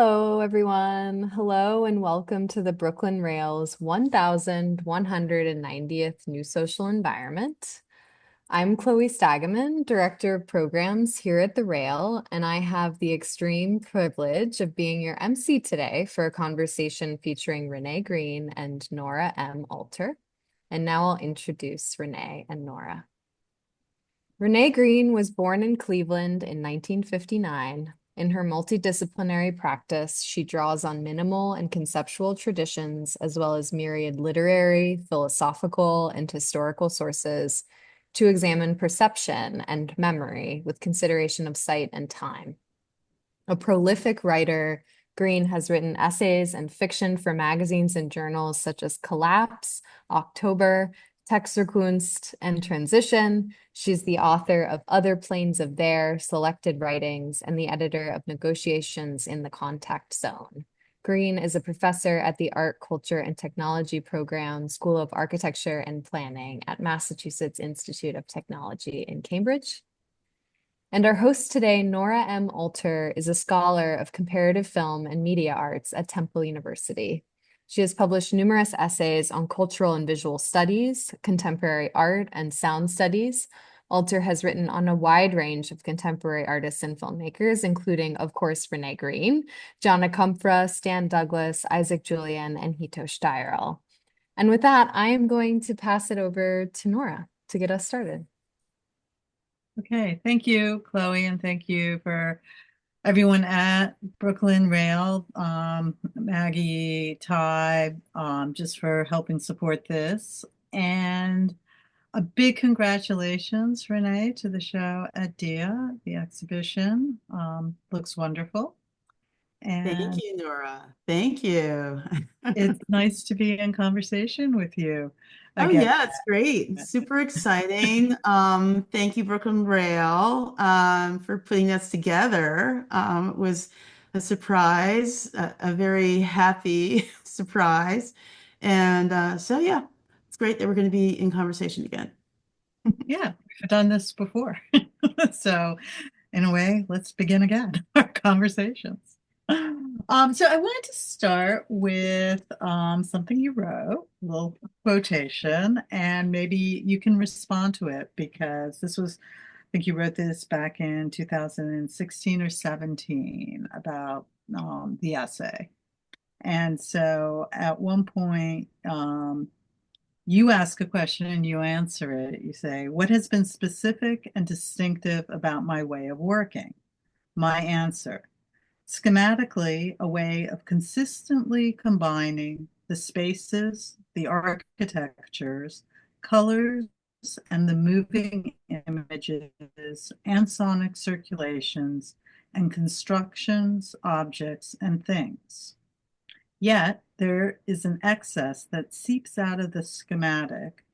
Hello, everyone. Hello, and welcome to the Brooklyn Rail's 1190th New Social Environment. I'm Chloe Stagaman, Director of Programs here at the Rail, and I have the extreme privilege of being your MC today for a conversation featuring Renée Green and Nora M. Alter. And now I'll introduce Renée and Nora. Renée Green was born in Cleveland in 1959. In her multidisciplinary practice, she draws on minimal and conceptual traditions, as well as myriad literary, philosophical, and historical sources to examine perception and memory with consideration of sight and time. A prolific writer, Green has written essays and fiction for magazines and journals such as Collapse, October, Texte, Kunst, and Transition. She's the author of Other Planes of There, Selected Writings, and the editor of Negotiations in the Contact Zone. Green is a professor at the Art, Culture, and Technology Program, School of Architecture and Planning at Massachusetts Institute of Technology in Cambridge. And our host today, Nora M. Alter, is a scholar of comparative film and media arts at Temple University. She has published numerous essays on cultural and visual studies, contemporary art, and sound studies. Alter has written on a wide range of contemporary artists and filmmakers, including, of course, Renée Green, John Acumpra, Stan Douglas, Isaac Julian, and Hito Steyerl. And with that, I am going to pass it over to Nora to get us started. Okay, thank you, Chloe, and thank you for everyone at Brooklyn Rail, Maggie, Ty, just for helping support this. And a big congratulations, Renée, to the show at DIA. The exhibition looks wonderful. Thank And you, Nora. Thank you. it's nice to be in conversation with you Oh again. yeah, it's great. Super exciting. Thank you, Brooklyn Rail, for putting us together. It was a surprise, a very happy surprise. And so yeah, it's great that we're going to be in conversation again. Yeah, we've done this before. So in a way, let's begin again our conversations. So I wanted to start with something you wrote, a little quotation, and maybe you can respond to it because this was, I think you wrote this back in 2016 or 17 about the essay. And so at one point, you ask a question and you answer it. You say, "What has been specific and distinctive about my way of working?" My answer, schematically, a way of consistently combining the spaces, the architectures, colors, and the moving images and sonic circulations and constructions, objects, and things. Yet there is an excess that seeps out of the schematic,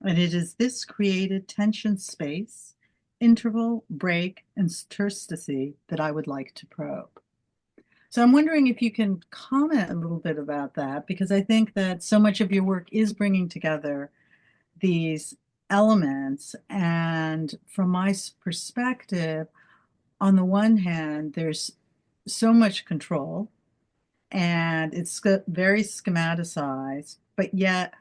and it is this created tension space, interval, break, and interstice that I would like to probe. So I'm wondering if you can comment a little bit about that, because I think that so much of your work is bringing together these elements. And from my perspective, on the one hand, there's so much control and it's very schematized, but yet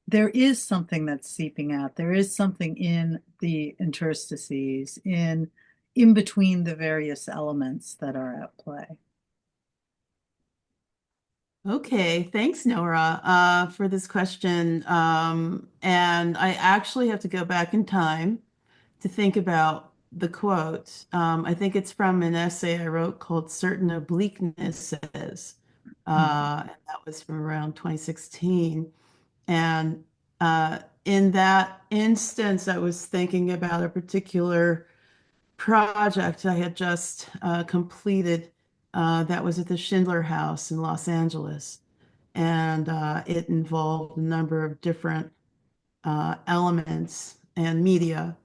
there is something that's seeping out. There is something in the interstices, in between the various elements that are at play. Okay, thanks, Nora, for this question. And I actually have to go back in time to think about the quote. I think it's from an essay I wrote called Certain Obliquenesses. And that was from around 2016. And in that instance, I was thinking about a particular project I had just completed that was at the Schindler House in Los Angeles. And it involved a number of different elements and media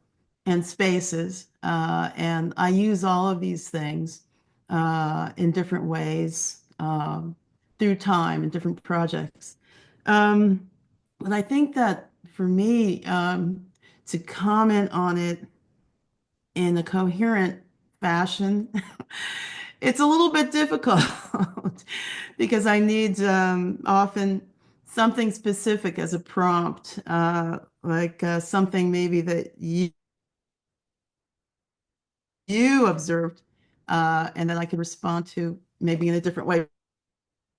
and spaces. And I use all of these things in different ways through time in different projects. But I think that for me, to comment on it in a coherent fashion it's a little bit difficult because I need often something specific as a prompt, like something maybe that you observed, and then I can respond to maybe in a different way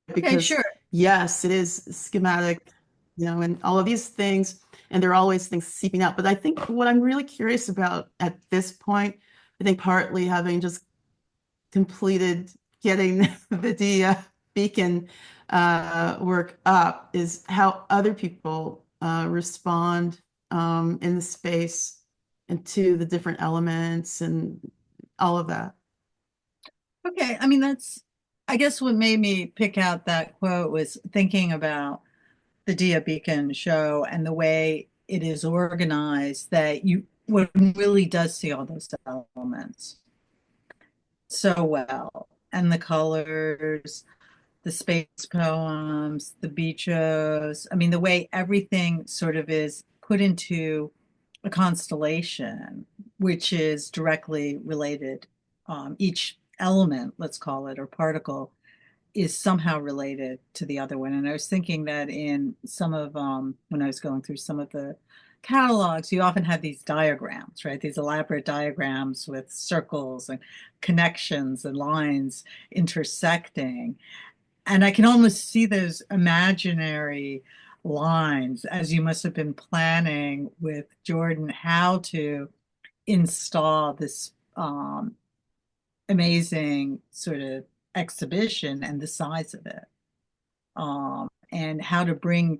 Okay, because sure. yes, it is schematic, and all of these things, and there are always things seeping out. But I think what I'm really curious about at this point, I think partly having just completed getting the beacon work up is how other people respond in the space and to the different elements and all of that. Okay, I mean, I guess what made me pick out that quote was thinking about the Dia Beacon show and the way it is organized that one really does see all those elements so well. And the colors, the space poems, the beaches. I mean, the way everything sort of is put into a constellation, which is directly related. Each element, let's call it, or particle, is somehow related to the other one. And I was thinking that in some of, when I was going through some of the catalogs, you often have these diagrams, right? These elaborate diagrams with circles and connections and lines intersecting. And I can almost see those imaginary lines as you must have been planning with Jordan how to install this amazing sort of exhibition and the size of it. And how to bring, I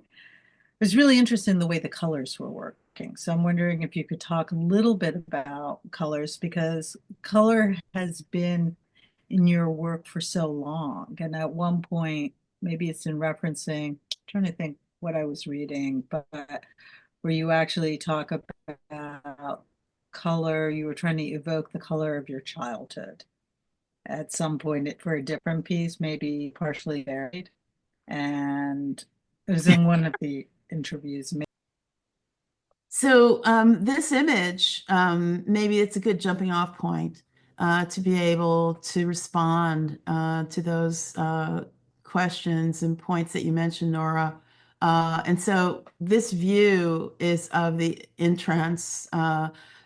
was really interested in the way the colors were working. So I'm wondering if you could talk a little bit about colors because color has been in your work for so long. And at one point, maybe it's in referencing, I'm trying to think what I was reading, but where you actually talk about color, you were trying to evoke the color of your childhood at some point for a different piece, maybe partially varied. And it was in one of the interviews. So this image, maybe it's a good jumping off point to be able to respond to those questions and points that you mentioned, Nora. And so this view is of the entrance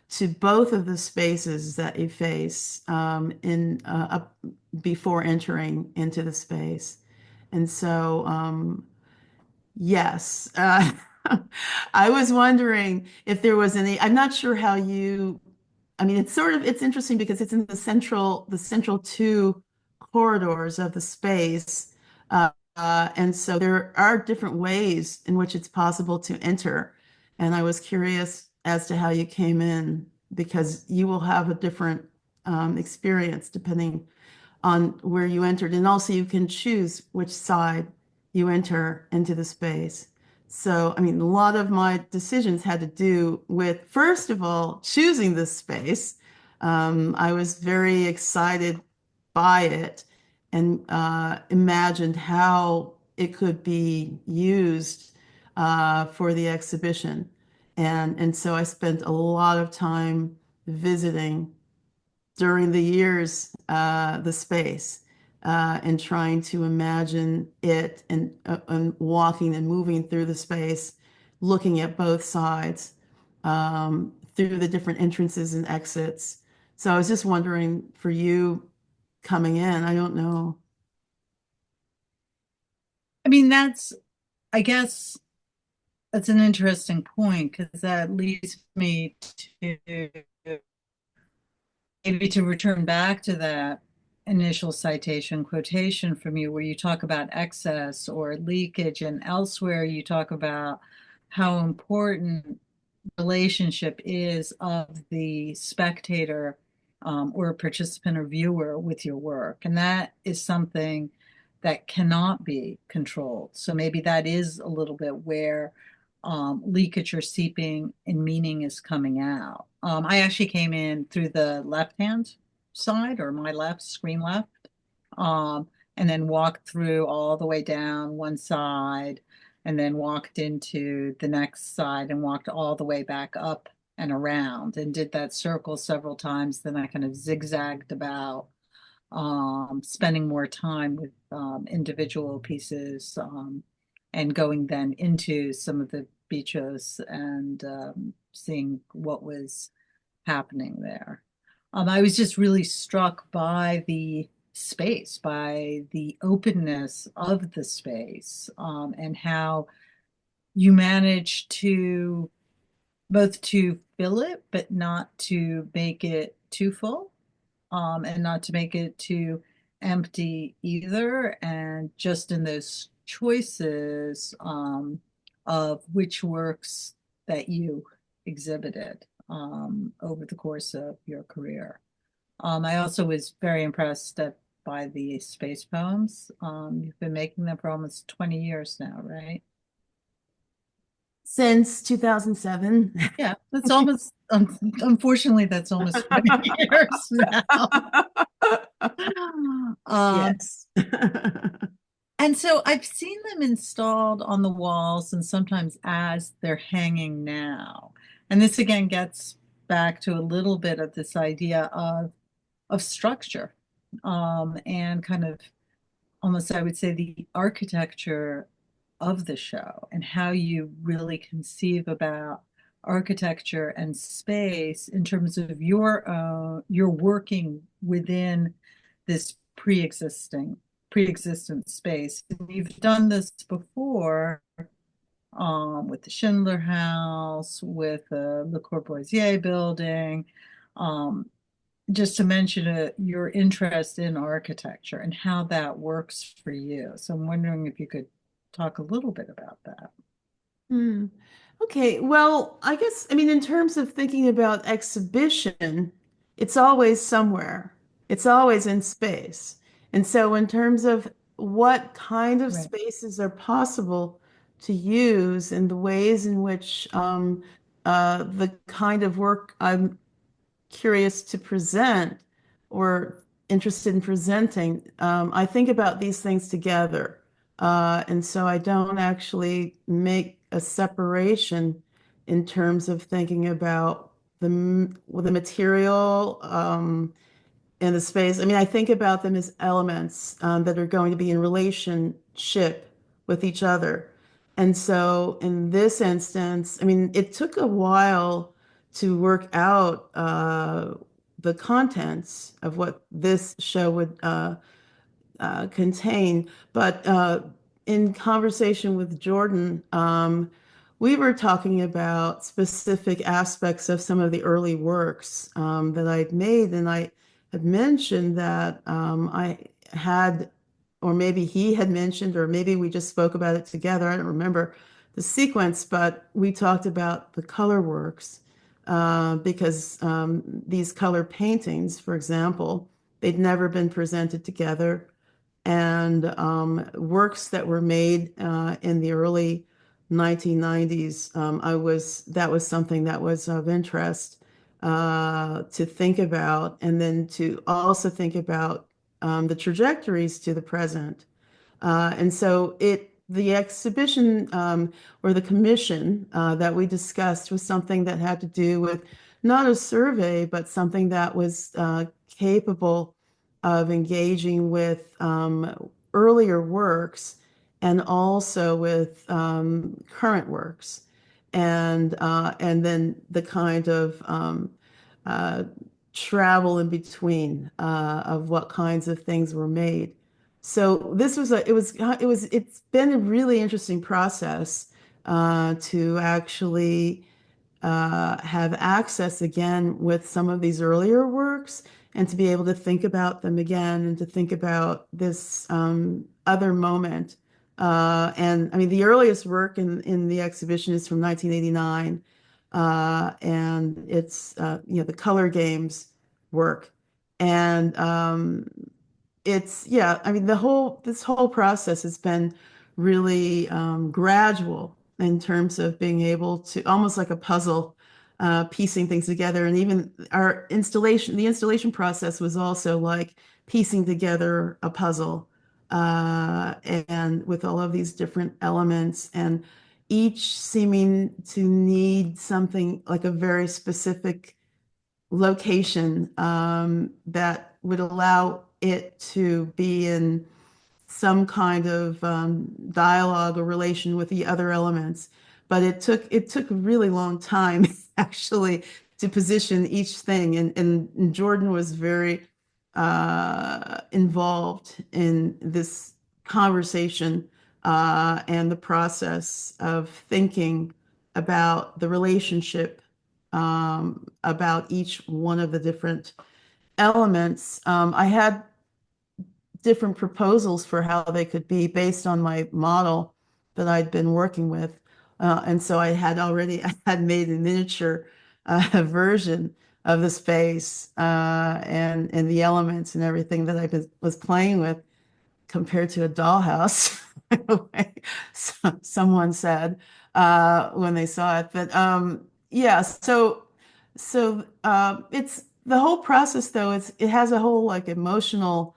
to both of the spaces that you face before entering into the space. And so yes. I was wondering if there was I'm not sure how I mean, it's interesting because it's in the central two corridors of the space. And so there are different ways in which it's possible to enter. And I was curious as to how you came in because you will have a different experience depending on where you entered. And also you can choose which side you enter into the space. So, I mean, a lot of my decisions had to do with, first of all, choosing this space. I was very excited by it and imagined how it could be used for the exhibition. And so I spent a lot of time visiting during the years the space and trying to imagine it and walking and moving through the space, looking at both sides through the different entrances and exits. So I was just wondering for you coming in, I don't know. I mean, I guess that's an interesting point because that leads me to maybe to return back to that initial citation quotation from you where you talk about excess or leakage and elsewhere you talk about how important relationship is of the spectator or participant or viewer with your work. And that is something that cannot be controlled. So maybe that is a little bit where leakage or seeping and meaning is coming out. I actually came in through the left-hand side or my left, screen left, and then walked through all the way down one side and then walked into the next side and walked all the way back up and around and did that circle several times. Then I kind of zigzagged about spending more time with individual pieces, and going then into some of the beaches and seeing what was happening there. I was just really struck by the space, by the openness of the space, and how you manage to both to fill it, but not to make it too full, and not to make it too empty either. And just in those choices, of which works that you exhibited over the course of your career. I also was very impressed by the space poems. You've been making them for almost 20 years now, right? Since 2007. Yeah, that's almost, unfortunately, that's almost 20 years now. Yes. And so I've seen them installed on the walls and sometimes as they're hanging now. And this again gets back to a little bit of this idea of structure, and kind of almost, I would say, the architecture of the show and how you really conceive about architecture and space in terms of you're working within this pre-existent space. You've done this before, with the Schindler House, with the Le Corbusier building, just to mention your interest in architecture and how that works for you. So I'm wondering if you could talk a little bit about that. Hmm. Okay, well, I guess, I mean, in terms of thinking about exhibition, it's always somewhere. It's always in space. And so in terms of what kind of Right. spaces are possible to use and the ways in which the kind of work I'm curious to present or interested in presenting, I think about these things together. And so I don't actually make a separation in terms of thinking about the material and the space. I mean, I think about them as elements that are going to be in relationship with each other. And so in this instance, I mean, it took a while to work out the contents of what this show would contain. But in conversation with Jordan, we were talking about specific aspects of some of the early works that I'd made, and I had mentioned that I had, or maybe he had mentioned, or maybe we just spoke about it together. I don't remember the sequence, but we talked about the color works because these color paintings, for example, they'd never been presented together, and works that were made in the early 1990s. That was something that was of interest to think about, and then to also think about the trajectories to the present. And so the exhibition or the commission that we discussed was something that had to do with not a survey, but something that was capable of engaging with earlier works and also with current works, and then the kind of uh, travel in between of what kinds of things were made. So this was it's been a really interesting process to actually have access again with some of these earlier works and to be able to think about them again and to think about this other moment. And I mean, the earliest work in the exhibition is from 1989, and it's the Color Games work. And yeah, I mean, this whole process has been really gradual in terms of being able to, almost like a puzzle, piecing things together. And even the installation process was also like piecing together a puzzle, and with all of these different elements, and each seeming to need something like a very specific location that would allow it to be in some kind of dialogue or relation with the other elements. But it took a really long time actually to position each thing. And Jordan was very involved in this conversation and the process of thinking about the relationship about each one of the different elements. I had different proposals for how they could be based on my model that I'd been working with. And so I had made a miniature version of the space and the elements and everything that was playing with compared to a dollhouse, someone said when they saw it. But yeah, so it's the whole process though. It has a whole like emotional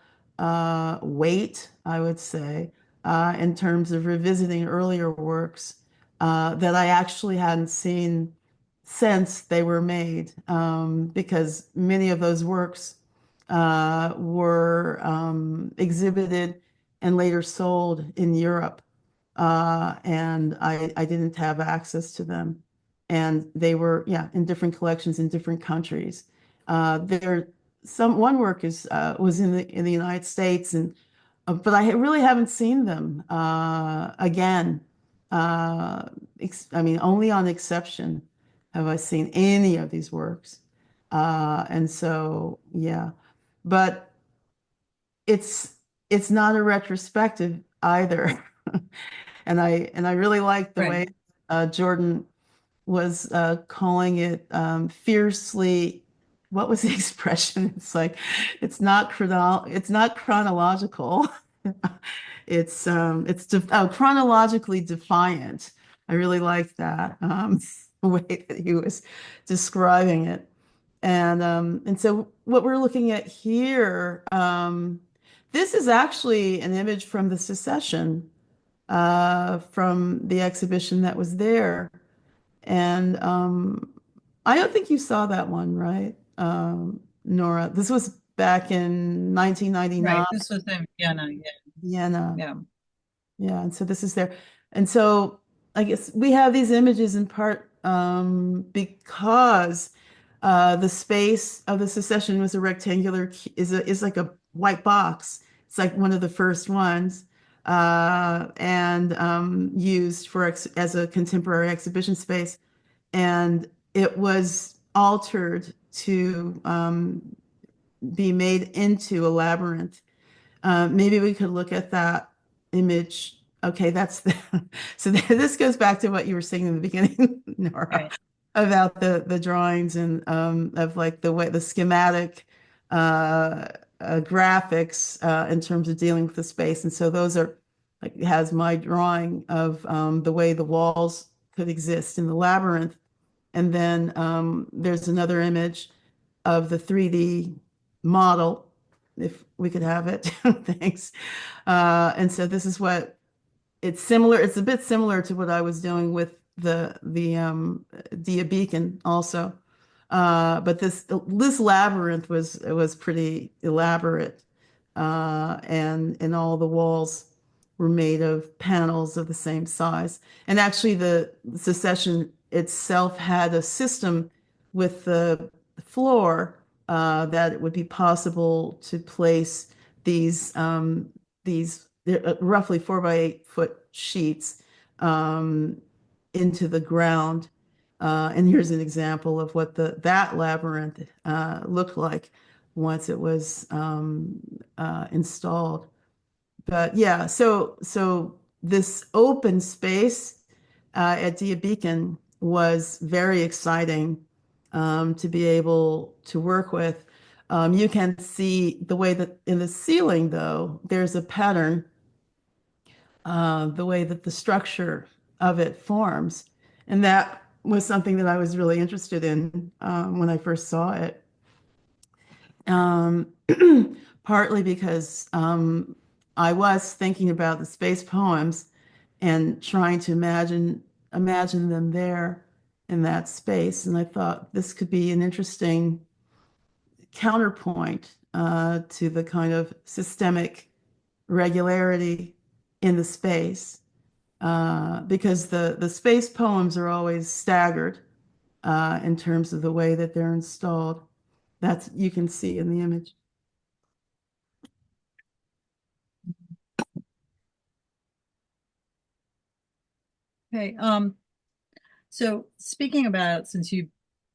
weight, I would say, in terms of revisiting earlier works that I actually hadn't seen since they were made, because many of those works were exhibited and later sold in Europe. And I didn't have access to them. And they were, yeah, in different collections in different countries. There, one work was in the United States, and but I really haven't seen them again. I mean, only on exception have I seen any of these works. And so, yeah, but it's it's not a retrospective either. And I really like the Right. way Jordan was calling it fiercely. What was the expression? It's like it's not chronological. It's chronologically defiant. I really like that the way that he was describing it. And so what we're looking at here, this is actually an image from the secession, from the exhibition that was there. And I don't think you saw that one, right, Nora? This was back in 1999, Right. This was in Vienna. Yeah. Vienna. Yeah. Yeah, and so this is there. And so I guess we have these images in part because the space of the secession was a rectangular, is like a white box. It's like one of the first ones, and used as a contemporary exhibition space. And it was altered to be made into a labyrinth. Maybe we could look at that image. Okay, so this goes back to what you were saying in the beginning, Nora, Right. about the drawings and of like the schematic graphics in terms of dealing with the space. And so those are like has my drawing of the way the walls could exist in the labyrinth. And then there's another image of the 3D model, if we could have it. Thanks. And so this is what it's similar. It's a bit similar to what I was doing with the Dia Beacon also. But this labyrinth was pretty elaborate, and all the walls were made of panels of the same size. And actually, the secession itself had a system with the floor that it would be possible to place these roughly 4 by 8 foot sheets into the ground. And here's an example of what that labyrinth looked like once it was installed. But yeah, so this open space at Dia Beacon was very exciting to be able to work with. You can see the way that in the ceiling, though, there's a pattern, the way that the structure of it forms. And that was something that I was really interested in when I first saw it. Um, Partly because I was thinking about the space poems and trying to imagine them there in that space. And I thought this could be an interesting counterpoint to the kind of systemic regularity in the space, because the space poems are always staggered in terms of the way that they're installed. That's you can see in the image. Okay. So speaking about,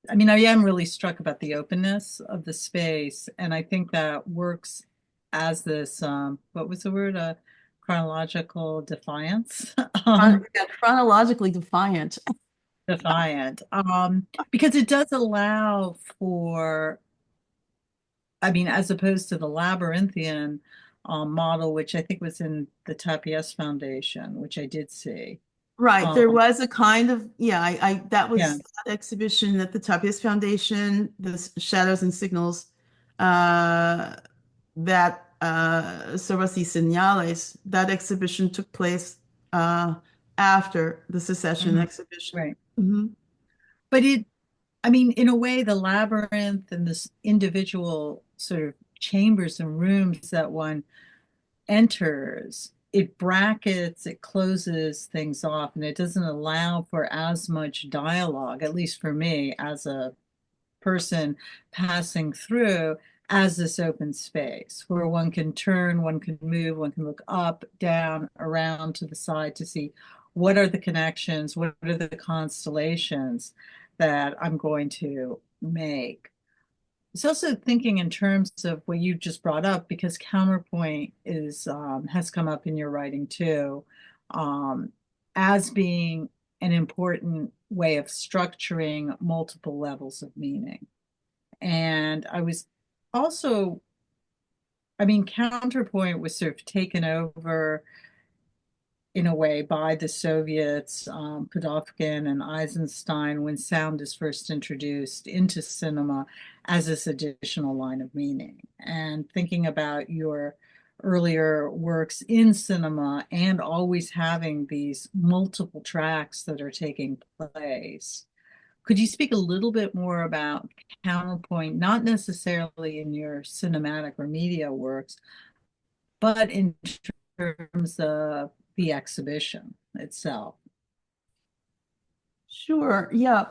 I mean, I am really struck about the openness of the space, and I think that works as this, what was the word? Chronological defiance. Yeah, chronologically defiant. Defiant. Because it does allow for, I mean, as opposed to the labyrinthian model, which I think was in the Tapies Foundation, which I did see. Right. There Um, was a kind of, yeah, I that yeah, was that exhibition at the Tapies Foundation, the Shadows and Signals, uh, that Soros y Señales, that exhibition took place after the secession mhm, exhibition. right. Mhm. But I mean, in a way, the labyrinth and this individual sort of chambers and rooms that one enters, it brackets, it closes things off, and it doesn't allow for as much dialogue, at least for me as a person passing through, as this open space where one can turn, one can move, one can look up, down, around to the side to see what are the connections, what are the constellations that I'm going to make. It's also thinking in terms of what you just brought up, because counterpoint is has come up in your writing too, um, as being an important way of structuring multiple levels of meaning. And I was also, I mean, counterpoint was sort of taken over in a way by the Soviets, Pudovkin and Eisenstein, when sound is first introduced into cinema as this additional line of meaning. And thinking about your earlier works in cinema and always having these multiple tracks that are taking place. Could you speak a little bit more about counterpoint, not necessarily in your cinematic or media works, but in terms of the exhibition itself? Sure. Yeah.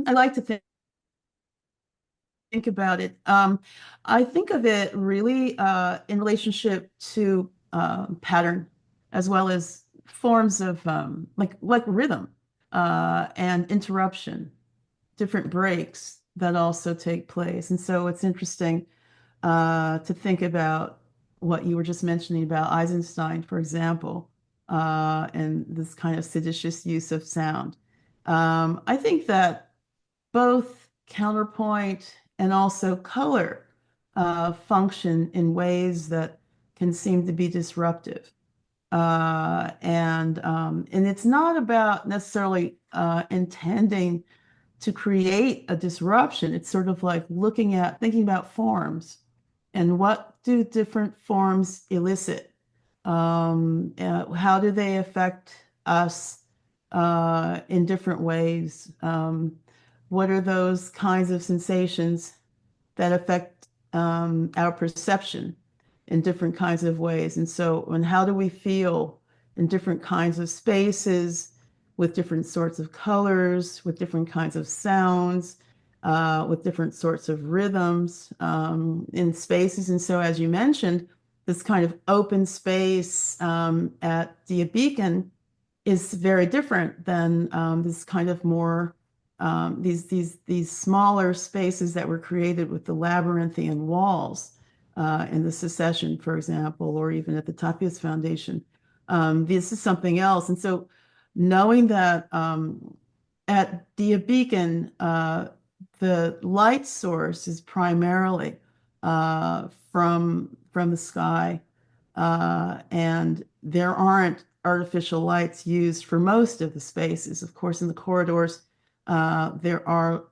I like to think about it. I think of it really in relationship to pattern as well as forms of like rhythm and interruption, different breaks that also take place. And so it's interesting to think about what you were just mentioning about Eisenstein, for example, and this kind of seditious use of sound. I think that both counterpoint and also color function in ways that can seem to be disruptive. And it's not about necessarily intending to create a disruption. It's sort of like thinking about forms and what do different forms elicit? How do they affect us in different ways? What are those kinds of sensations that affect our perception in different kinds of ways? And how do we feel in different kinds of spaces with different sorts of colors, with different kinds of sounds, with different sorts of rhythms in spaces? And so, as you mentioned, this kind of open space at the Beacon is very different than this kind of more these smaller spaces that were created with the labyrinthian walls in the Secession, for example, or even at the Tapias Foundation. This is something else. And so knowing that at Dia Beacon, the light source is primarily from the sky, and there aren't artificial lights used for most of the spaces. Of course, in the corridors, there are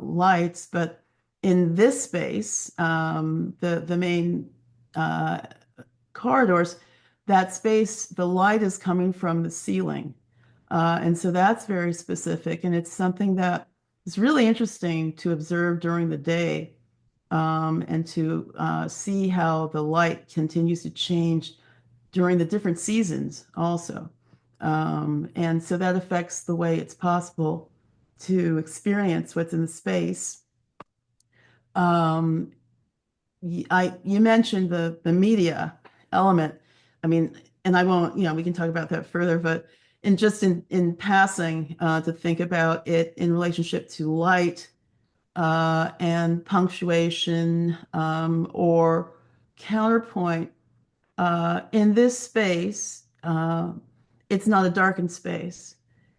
lights, but in this space, the main corridors, that space, the light is coming from the ceiling. And so that's very specific. And it's something that is really interesting to observe during the day and to see how the light continues to change during the different seasons also. And so that affects the way it's possible to experience what's in the space. Um, you mentioned the media element. I mean, and I won't, we can talk about that further, but in passing, to think about it in relationship to light and punctuation or counterpoint. In this space, it's not a darkened space.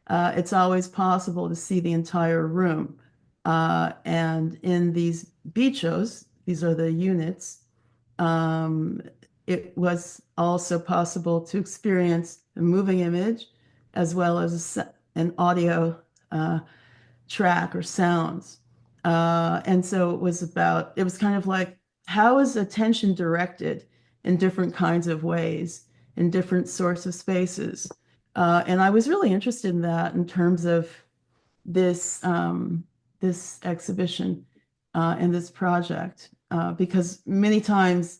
It's always possible to see the entire room. And in these bichos, these are the units, um, it was also possible to experience a moving image as well as an audio track or sounds. And so it was kind of like, how is attention directed in different kinds of ways, in different sorts of spaces? And I was really interested in that in terms of this exhibition and this project, because many times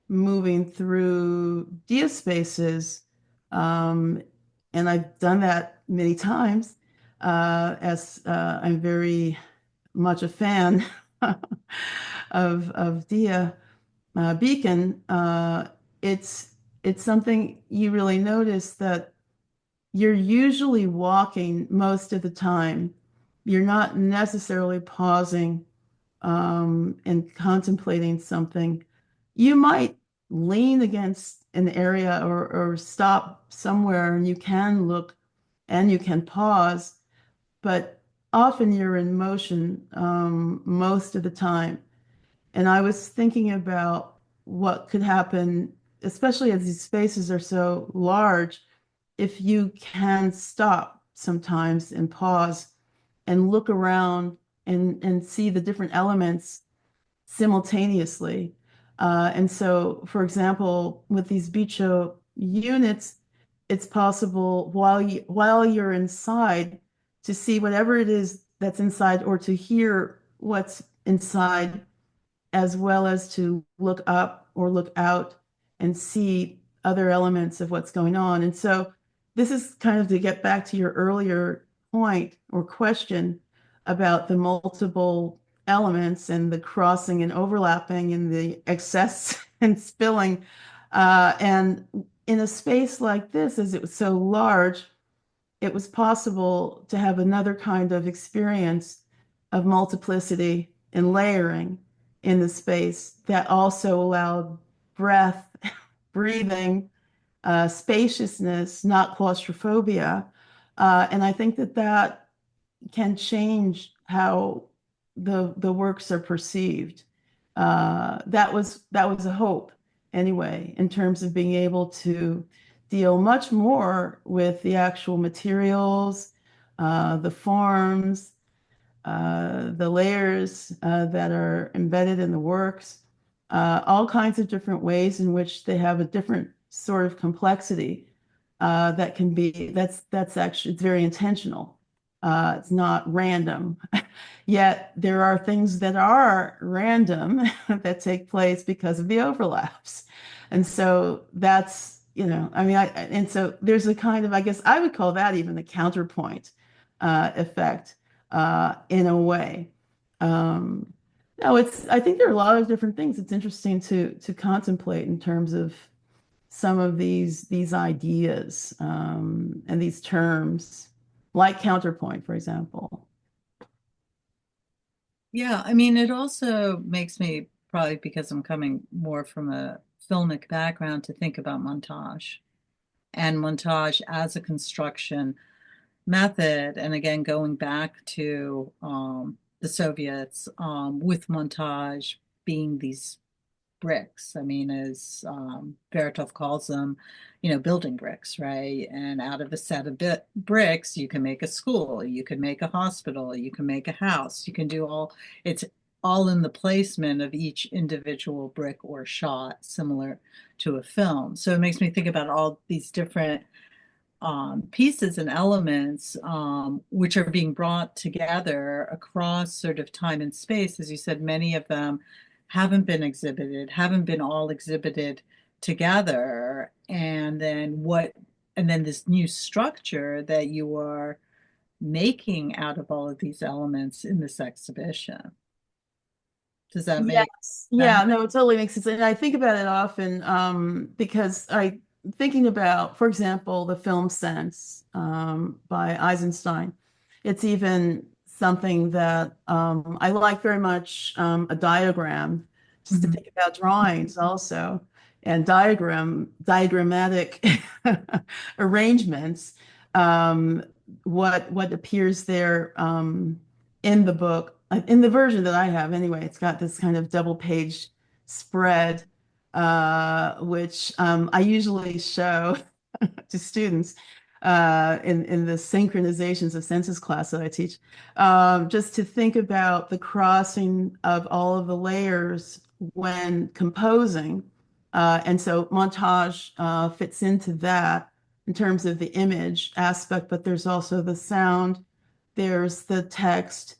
moving through dia spaces, and I've done that many times, as I'm very much a fan of Dia Beacon. It's something you really notice that you're usually walking most of the time. You're not necessarily pausing and contemplating something. You might lean against an area or stop somewhere and you can look and you can pause, but often you're in motion most of the time. And I was thinking about what could happen, especially as these spaces are so large, if you can stop sometimes and pause and look around and see the different elements simultaneously. And so, for example, with these bicho units, it's possible while you're inside to see whatever it is that's inside or to hear what's inside, as well as to look up or look out and see other elements of what's going on. And so this is kind of to get back to your earlier point or question about the multiple elements and the crossing and overlapping and the excess and spilling. And in a space like this, as it was so large, it was possible to have another kind of experience of multiplicity and layering in the space that also allowed breath, breathing, spaciousness, not claustrophobia. And I think that can change how the works are perceived. That was a hope anyway, in terms of being able to deal much more with the actual materials, the forms, the layers that are embedded in the works, all kinds of different ways in which they have a different sort of complexity that can be, that's actually, it's very intentional. It's not random. Yet there are things that are random that take place because of the overlaps. And so that's, and so there's a kind of, I guess I would call that even a counterpoint effect in a way. No, I think there are a lot of different things. It's interesting to contemplate in terms of some of these ideas and these terms, like counterpoint, for example. Yeah, I mean, it also makes me, probably because I'm coming more from a filmic background, to think about montage and montage as a construction method. And again, going back to the Soviets, with montage being these bricks. I mean, as Vertov calls them, building bricks, right? And out of a set of bricks, you can make a school, you can make a hospital, you can make a house, you can do it's all in the placement of each individual brick or shot, similar to a film. So it makes me think about all these different pieces and elements, which are being brought together across sort of time and space. As you said, many of them haven't been exhibited, haven't been all exhibited together, and then this new structure that you are making out of all of these elements in this exhibition. Does that make Yes. sense? Yeah, no, it totally makes sense. And I think about it often because thinking about, for example, the film Sense by Eisenstein. It's even something that I like very much a diagram, just to Mhm. think about drawings also, and diagrammatic arrangements. Um, what appears there in the book, in the version that I have anyway, it's got this kind of double page spread, which I usually show to students in the synchronizations of senses class that I teach, just to think about the crossing of all of the layers when composing. And so montage fits into that in terms of the image aspect, but there's also the sound, there's the text,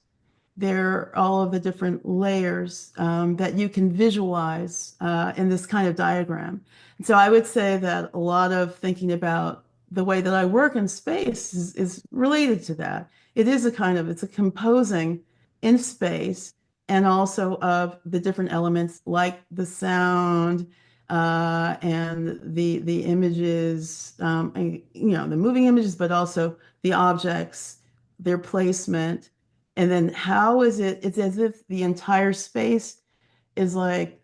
there are all of the different layers that you can visualize in this kind of diagram. And so I would say that a lot of thinking about the way that I work in space is related to that. It is it's a composing in space and also of the different elements like the sound and the images, the moving images, but also the objects, their placement. And then how is it? It's as if the entire space is like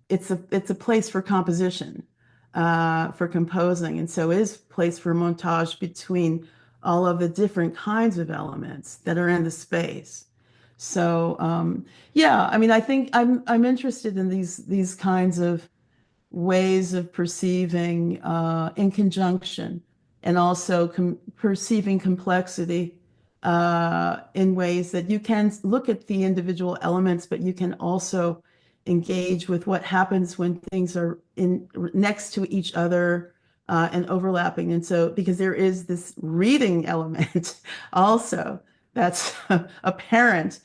it's a place for composition, for composing, and so is place for montage between all of the different kinds of elements that are in the space. So yeah, I mean, I think I'm interested in these kinds of ways of perceiving in conjunction and also perceiving complexity in ways that you can look at the individual elements, but you can also engage with what happens when things are in next to each other and overlapping. And so, because there is this reading element also that's apparent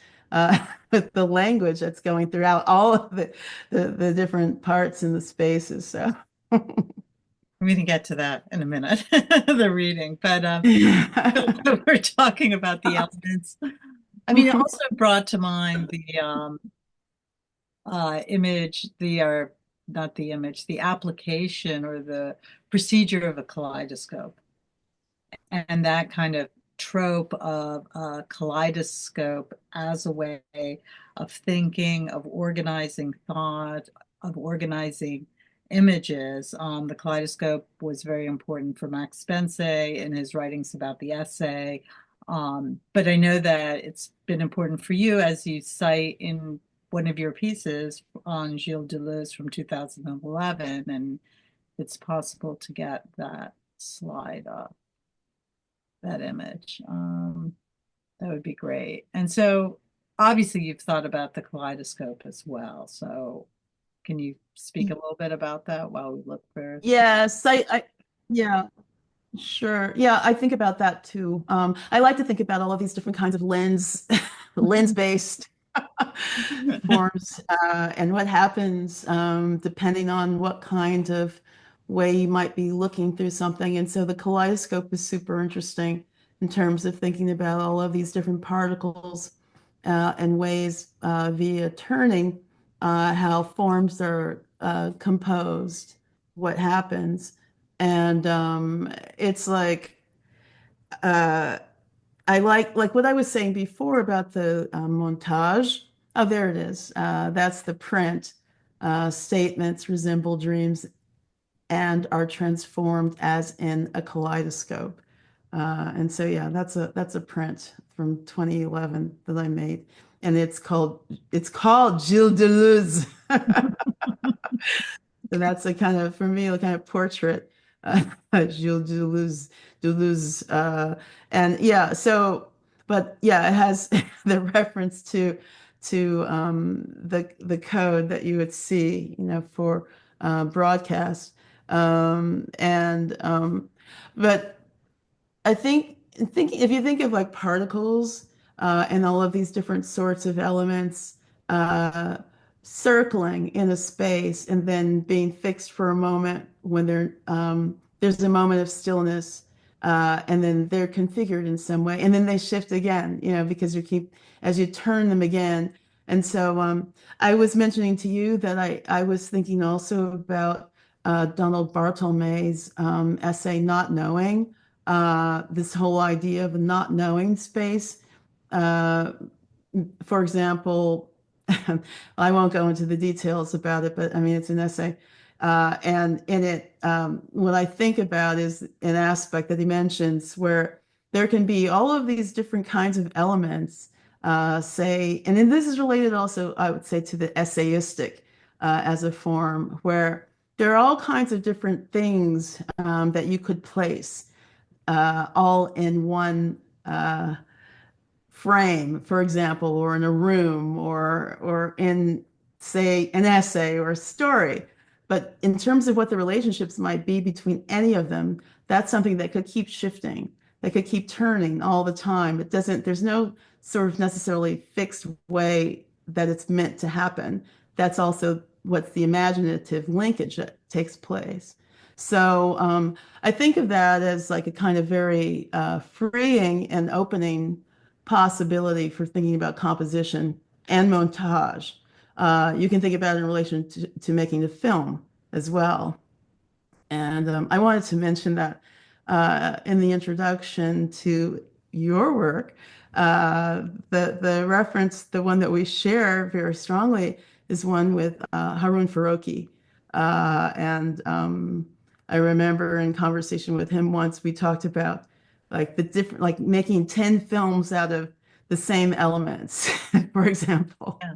with the language that's going throughout all of the different parts in the spaces. So We're going to get to that in a minute, the reading, but we're talking about the elements. I mean, it also brought to mind the image, not the image, the application or the procedure of a kaleidoscope, and that kind of trope of a kaleidoscope as a way of thinking, of organizing thought, of organizing images. The kaleidoscope was very important for Max Spence in his writings about the essay. But I know that it's been important for you, as you cite in one of your pieces on Gilles Deleuze from 2011, and it's possible to get that slide up, that image. That would be great. And so obviously you've thought about the kaleidoscope as well. So can you speak a little bit about that while we look for yes, yeah, sure. Yeah, I think about that too. I like to think about all of these different kinds of lens-based forms, and what happens depending on what kind of way you might be looking through something. And so the kaleidoscope is super interesting in terms of thinking about all of these different particles and ways via turning how forms are composed, what happens. And it's like uh, I like what I was saying before about the montage. Oh, there it is. That's the print. Statements resemble dreams and are transformed as in a kaleidoscope. And so yeah, that's a print from 2011 that I made, and it's called Gilles Deleuze. So that's a kind of, for me, a kind of portrait, Gilles Deleuze, and yeah. So, but yeah, it has the reference to the code that you would see, for broadcast, and but I think if you think of like particles and all of these different sorts of elements uh, circling in a space and then being fixed for a moment when there's a moment of stillness, and then they're configured in some way, and then they shift again, because as you turn them again. And so I was mentioning to you that I was thinking also about Donald Barthelme's essay, Not Knowing, this whole idea of a not knowing space. Uh, for example, I won't go into the details about it, but I mean, it's an essay. And in it, what I think about is an aspect that he mentions where there can be all of these different kinds of elements, say, and then this is related also, I would say, to the essayistic as a form, where there are all kinds of different things that you could place all in one frame, for example, or in a room, or in, say, an essay or a story. But in terms of what the relationships might be between any of them, that's something that could keep shifting, that could keep turning all the time. There's no sort of necessarily fixed way that it's meant to happen. That's also what's the imaginative linkage that takes place. So I think of that as like a kind of very freeing and opening possibility for thinking about composition and montage. You can think about it in relation to making a film as well. And I wanted to mention that in the introduction to your work, the reference, the one that we share very strongly, is one with Harun Farokhi. And I remember in conversation with him once, we talked about like the different, like making 10 films out of the same elements, for example. Yeah.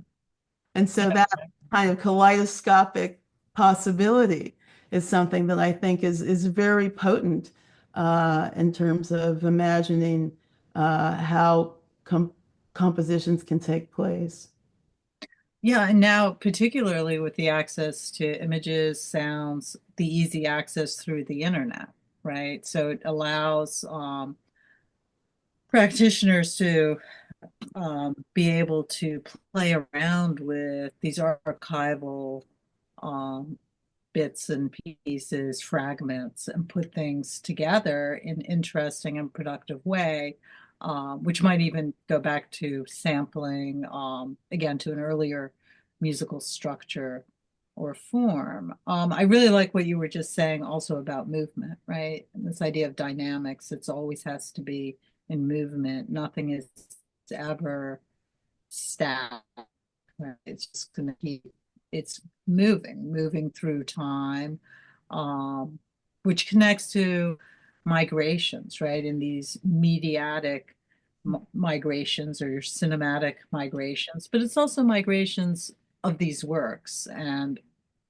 And so that kind of kaleidoscopic possibility is something that I think is very potent in terms of imagining how compositions can take place. Yeah, and now particularly with the access to images, sounds, the easy access through the internet, right? So it allows practitioners to be able to play around with these archival um, bits and pieces, fragments, and put things together in interesting and productive way, which might even go back to sampling, again, to an earlier musical structure or form. I really like what you were just saying also about movement, right? And this idea of dynamics, it's always has to be in movement. Nothing is ever static, right? It's just going to keep, it's moving through time, um, which connects to migrations, right? In these mediatic migrations or your cinematic migrations, but it's also migrations of these works. And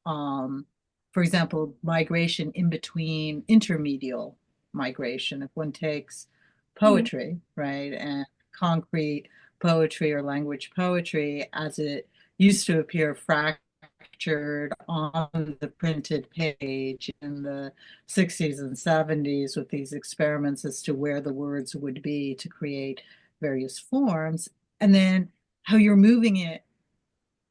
for example, migration in between intermedial migration. If one takes poetry, right, and concrete poetry or language poetry as it used to appear fractured on the printed page in the 60s and 70s with these experiments as to where the words would be to create various forms, and then how you're moving it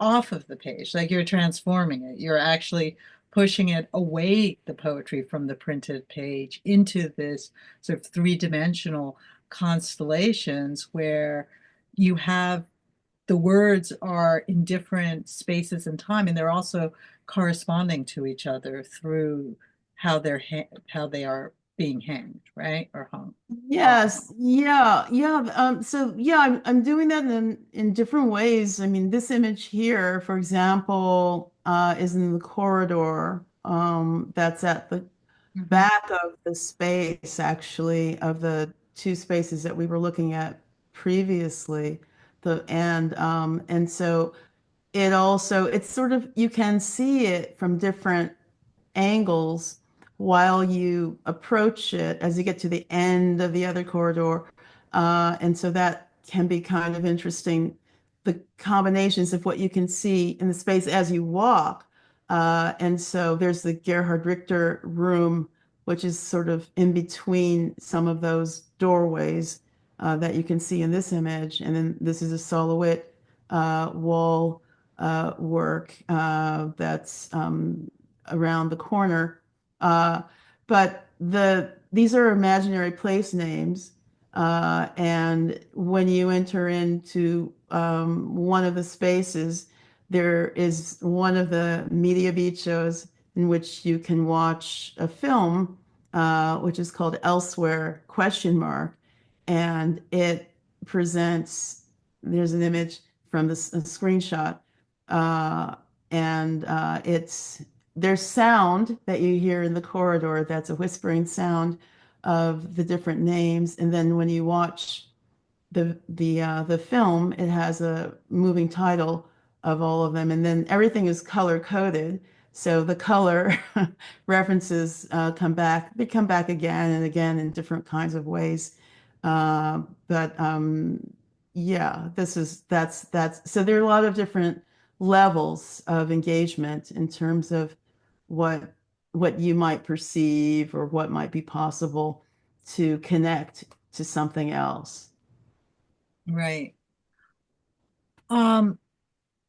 off of the page, like you're transforming it. You're actually pushing it away, the poetry, from the printed page into this sort of three-dimensional constellations where you have the words are in different spaces and time, and they're also corresponding to each other through how they are being hanged, right, or hung. Yes, yeah, yeah. So yeah, I'm doing that in different ways. I mean, this image here, for example, is in the corridor. That's at the Mhm. back of the space, actually, of the two spaces that we were looking at previously. And so it's sort of, you can see it from different angles while you approach it as you get to the end of the other corridor. And so that can be kind of interesting. The combinations of what you can see in the space as you walk. And so there's the Gerhard Richter room, which is sort of in between some of those doorways that you can see in this image. And then this is a silhouette wall work that's around the corner. But these are imaginary place names. And when you enter into one of the spaces, there is one of the media beat shows in which you can watch a film, which is called Elsewhere question mark. And it presents, there's an image from a screenshot, and there's sound that you hear in the corridor that's a whispering sound of the different names. And then when you watch the film, it has a moving title of all of them, and then everything is color coded. So the color references they come back again and again in different kinds of ways. But yeah, that's so there are a lot of different levels of engagement in terms of what what you might perceive or what might be possible to connect to something else. Right.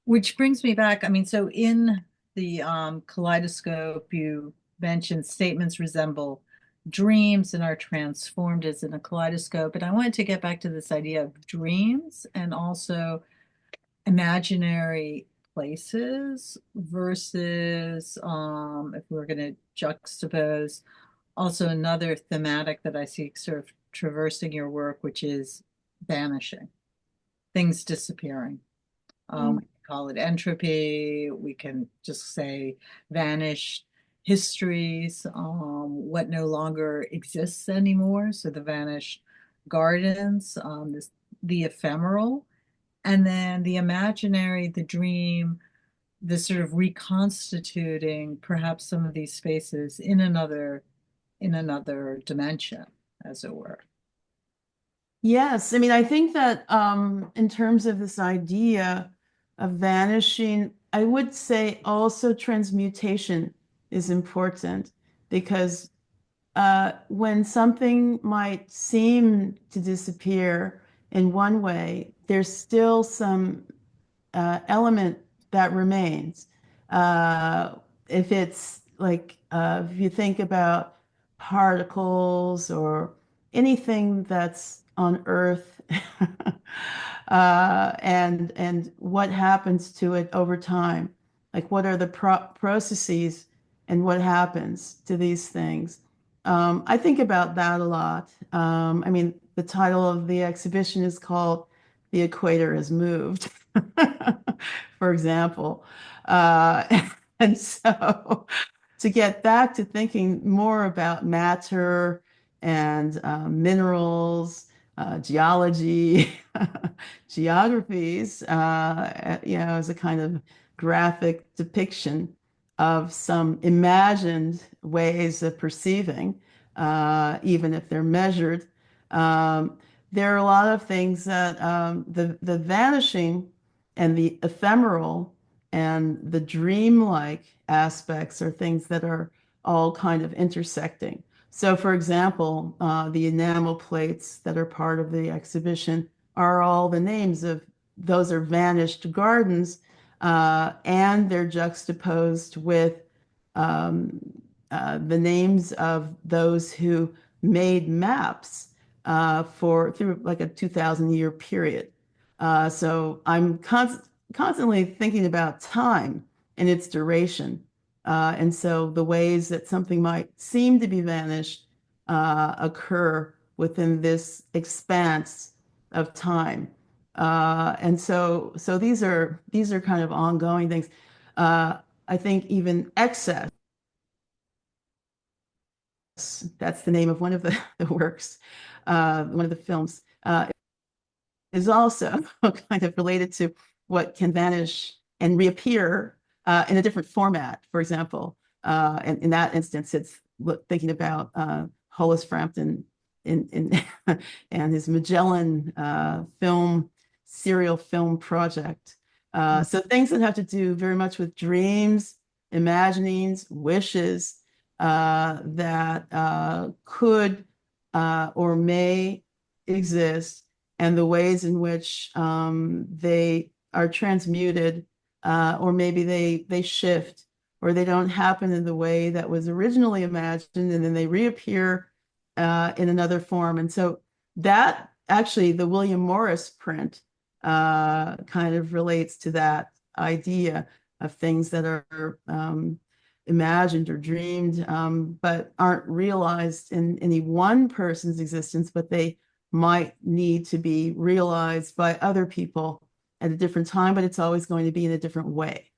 Which brings me back. I mean, so in the kaleidoscope, you mentioned statements resemble dreams and are transformed as in a kaleidoscope. And I wanted to get back to this idea of dreams and also imaginary places versus if we were going to juxtapose also another thematic that I see sort of traversing your work, which is vanishing, things disappearing. We can call it entropy. We can just say vanished histories, what no longer exists anymore. So the vanished gardens, the ephemeral, and then the imaginary, the dream, the sort of reconstituting perhaps some of these spaces in another dimension, as it were. Yes, I mean, I think that in terms of this idea of vanishing, I would say also transmutation is important because when something might seem to disappear in one way, there's still some element that remains. If it's like, if you think about particles or anything that's on Earth, and what happens to it over time, like what are the processes and what happens to these things. I think about that a lot. I mean, the title of the exhibition is called "The Equator Has Moved." For example. And so to get back to thinking more about matter and minerals, geology, geographies, as a kind of graphic depiction of some imagined ways of perceiving, even if they're measured. There are a lot of things that the vanishing and the ephemeral and the dreamlike aspects are things that are all kind of intersecting. So, for example, the enamel plates that are part of the exhibition are all the names of those are vanished gardens, and they're juxtaposed with um, the names of those who made maps for through like a 2,000-year period. So I'm constantly thinking about time and its duration. And so the ways that something might seem to be vanished occur within this expanse of time. And so these are kind of ongoing things. I think even excess, that's the name of one of the works, one of the films, is also kind of related to what can vanish and reappear in a different format. For example, and in that instance, it's thinking about Hollis Frampton in and his Magellan serial film project. So things that have to do very much with dreams, imaginings, wishes that could or may exist, and the ways in which they are transmuted, or maybe they shift, or they don't happen in the way that was originally imagined, and then they reappear in another form. And so that actually, the William Morris print kind of relates to that idea of things that are imagined or dreamed, but aren't realized in any one person's existence, but they might need to be realized by other people at a different time, but it's always going to be in a different way,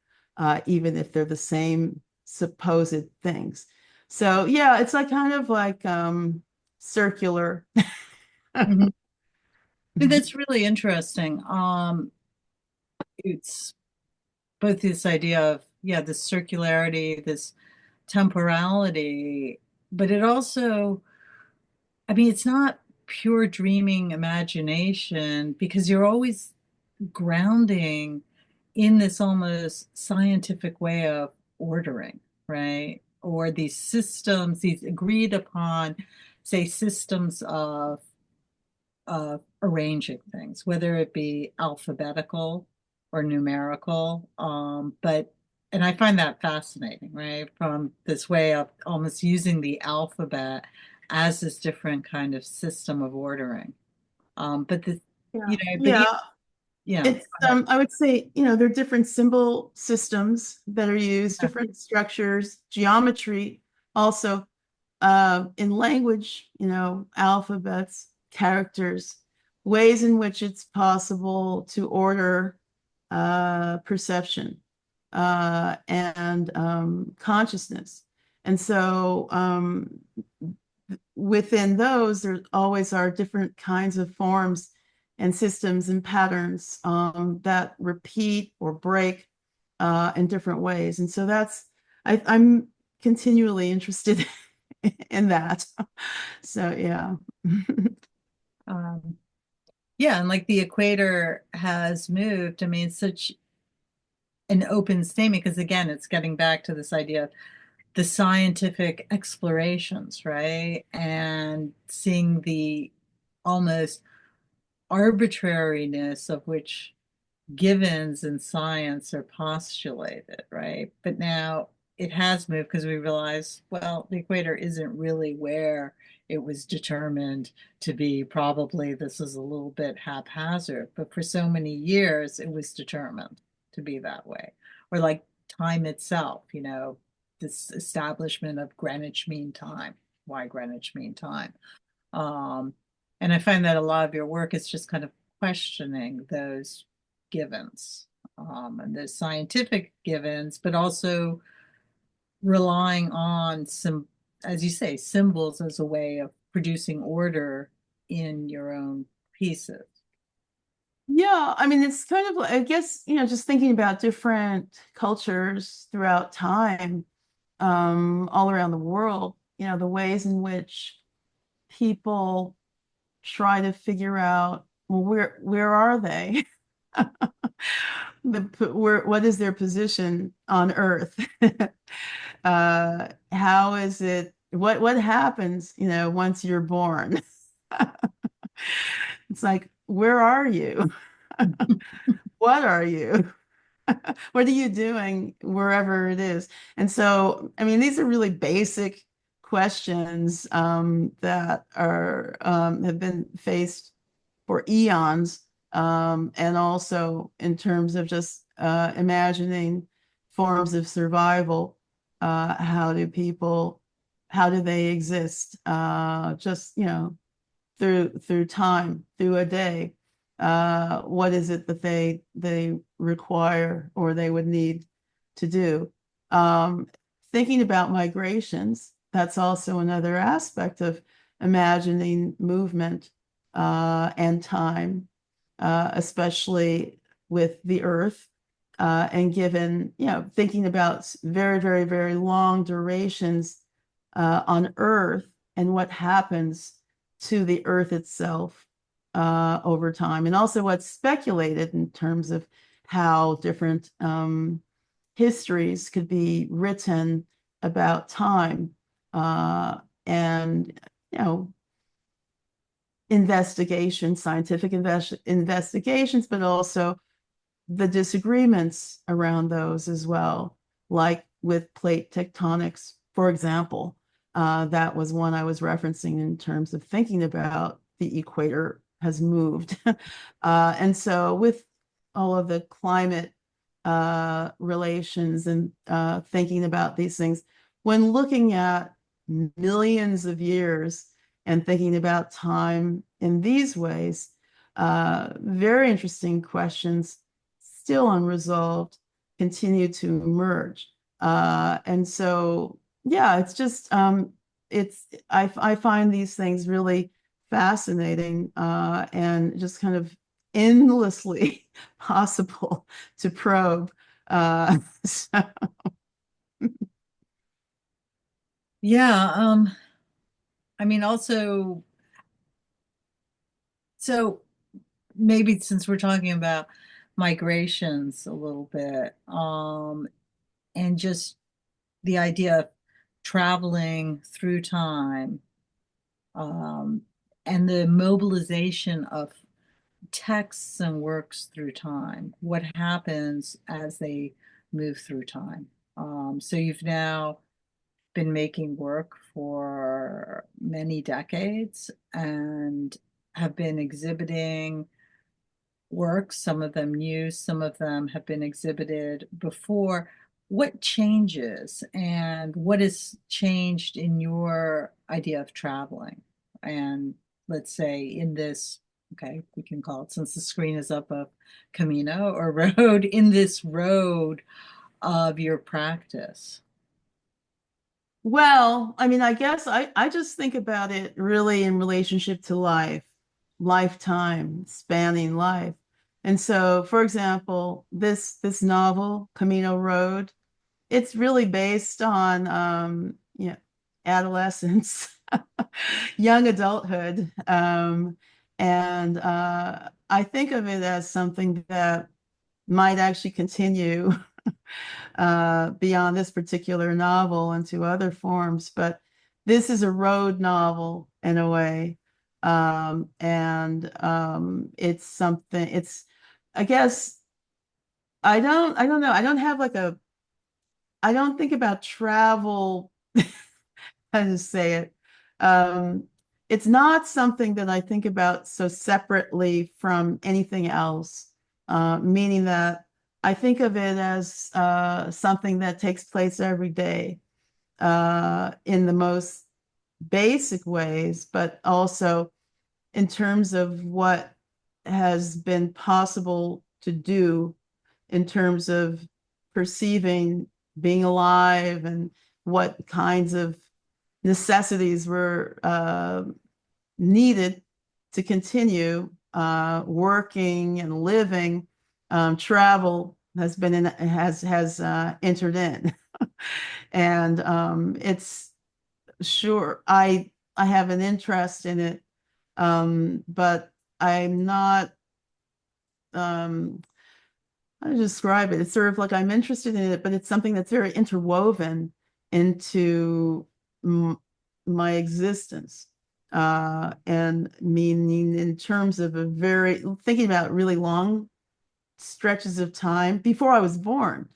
even if they're the same supposed things. So yeah, it's like kind of like circular. Mhm. That's really interesting. It's both this idea of, yeah, this circularity, this temporality, but it also, I mean, it's not pure dreaming imagination because you're always grounding in this almost scientific way of ordering, right? Or these systems, these agreed upon, say, systems of arranging things, whether it be alphabetical or numerical. And I find that fascinating, right? From this way of almost using the alphabet as this different kind of system of ordering. But the, Yeah. but Yeah. yeah, It's I would say, there are different symbol systems that are used, different structures, geometry also, in language, alphabets, characters, ways in which it's possible to order perception and consciousness. And so within those, there always are different kinds of forms and systems and patterns that repeat or break in different ways. And so I'm continually interested in that. So yeah. um, yeah, and like the equator has moved. I mean, it's such an open statement because again, it's getting back to this idea of the scientific explorations, right? And seeing the almost arbitrariness of which givens in science are postulated, right? But now it has moved because we realize, well, the equator isn't really where it was determined to be. Probably this is a little bit haphazard, but for so many years it was determined to be that way. Or like time itself, this establishment of Greenwich Mean Time. Why Greenwich Mean Time? Um, and I find that a lot of your work is just kind of questioning those givens, and the scientific givens, but also relying on some, as you say, symbols as a way of producing order in your own pieces. Yeah, I mean, it's kind of like, I guess, just thinking about different cultures throughout time, all around the world, the ways in which people try to figure out, well, where are they? What is their position on Earth? How is it? What happens, once you're born? It's like, where are you? What are you? What are you doing wherever it is? And so, I mean, these are really basic questions that are have been faced for eons, and also in terms of just imagining forms of survival. How do they exist? Just, through time, through a day. What is it that they require or they would need to do? Um, Thinking about migrations, that's also another aspect of imagining movement and time, especially with the earth. And given, thinking about very, very, very long durations on Earth and what happens to the Earth itself over time, and also what's speculated in terms of how different histories could be written about time, and investigations, scientific investigations, but also the disagreements around those as well, like with plate tectonics, for example. That was one I was referencing in terms of thinking about the equator has moved. And so with all of the climate relations and thinking about these things, when looking at millions of years and thinking about time in these ways, very interesting questions still unresolved continue to emerge. And so, yeah, it's just, I find these things really fascinating and just kind of endlessly possible to probe. So, Yeah, I mean, also, so maybe since we're talking about migrations a little bit, and just the idea of traveling through time, um, and the mobilization of texts and works through time, what happens as they move through time. So you've now been making work for many decades and have been exhibiting works, some of them new, some of them have been exhibited before. What changes and what has changed in your idea of traveling? And let's say in this, okay, we can call it, since the screen is up, of Camino or road, in this road of your practice. well, I mean, I guess I just think about it really in relationship to life, lifetime, spanning life. And so, for example, this novel, Camino Road, it's really based on adolescence, young adulthood. And I think of it as something that might actually continue beyond this particular novel into other forms. But this is a road novel in a way. It's something, I guess, I don't know. I don't have like I don't think about travel, how to say it. Um, it's not something that I think about so separately from anything else, meaning that I think of it as something that takes place every day in the most basic ways, but also in terms of what has been possible to do in terms of perceiving being alive and what kinds of necessities were needed to continue working and living. Travel has been in, has entered in, and it's sure I have an interest in it, but I'm not. How to describe it? It's sort of like I'm interested in it, but it's something that's very interwoven into my existence. And meaning in terms of a very thinking about really long stretches of time before I was born,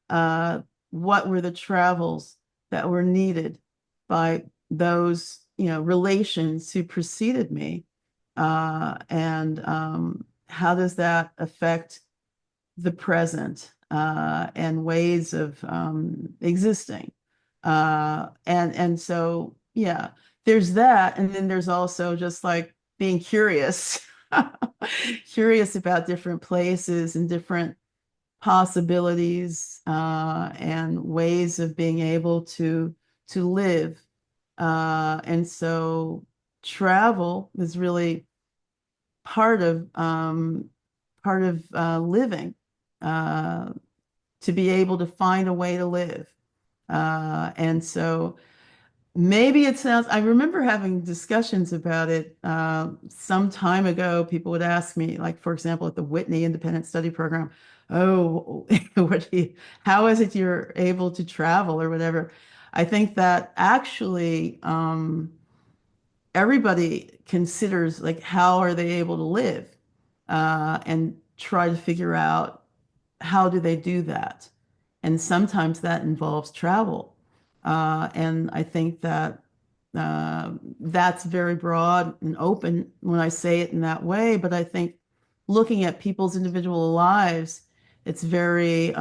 uh, what were the travels that were needed by those, relations who preceded me? And how does that affect the present and ways of existing. And so, yeah, there's that. And then there's also just like being curious, curious about different places and different possibilities and ways of being able to live. And so travel is really part of living, uh, to be able to find a way to live. And so maybe it sounds, I remember having discussions about it some time ago. People would ask me, like, for example, at the Whitney Independent Study Program, oh, how is it you're able to travel or whatever? I think that actually everybody considers like how are they able to live and try to figure out how do they do that? And sometimes that involves travel. And I think that that's very broad and open when I say it in that way. But I think looking at people's individual lives, it's very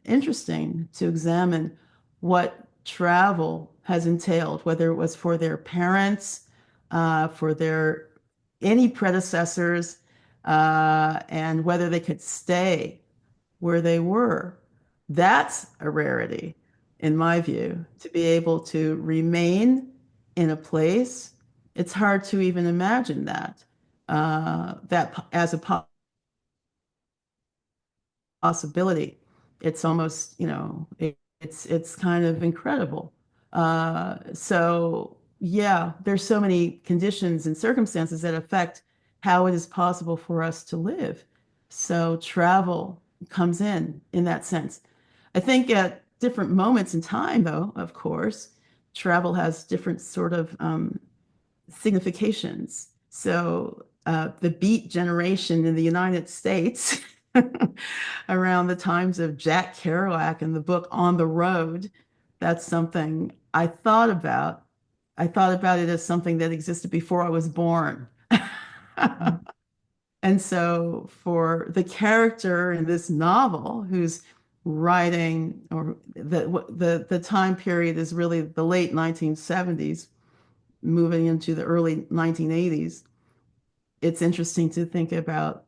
interesting to examine what travel has entailed, whether it was for their parents, for their any predecessors, and whether they could stay where they were. That's a rarity, in my view, to be able to remain in a place. It's hard to even imagine that, that as a possibility. It's almost, it's kind of incredible. So yeah, there's so many conditions and circumstances that affect how it is possible for us to live. So travel comes in that sense. I think at different moments in time, though, of course, travel has different sort of significations. So the Beat generation in the United States around the times of Jack Kerouac and the book On the Road, that's something I thought about. I thought about it as something that existed before I was born. And so for the character in this novel who's writing, or the time period is really the late 1970s, moving into the early 1980s, it's interesting to think about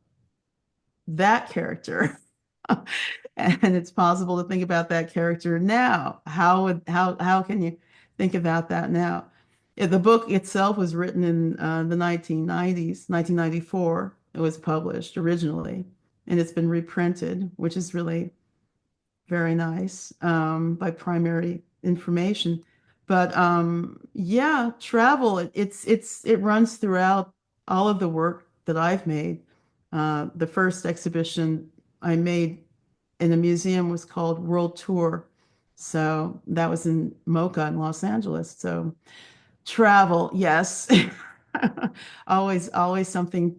that character. And it's possible to think about that character now. How can you think about that now? The book itself was written in the 1990s, 1994. It was published originally, and it's been reprinted, which is really very nice, by Primary Information. But yeah, travel, it runs throughout all of the work that I've made. The first exhibition I made in a museum was called World Tour. So that was in Mocha in Los Angeles. So travel, yes. Always something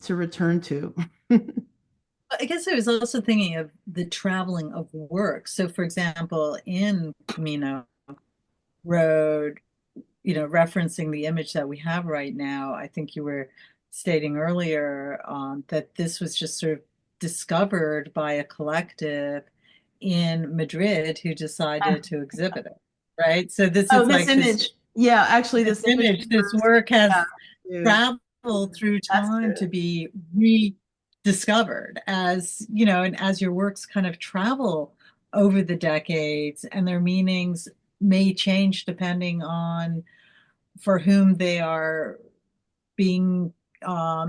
to return to. I guess I was also thinking of the traveling of work. So, for example, in Camino Road, referencing the image that we have right now, I think you were stating earlier that this was just sort of discovered by a collective in Madrid who decided to exhibit it, right? So this Oh, is this like image. Yeah, actually, this this image image, this refers work has to, traveled through that's time to good. be rediscovered as, and as your works kind of travel over the decades and their meanings may change depending on for whom they are being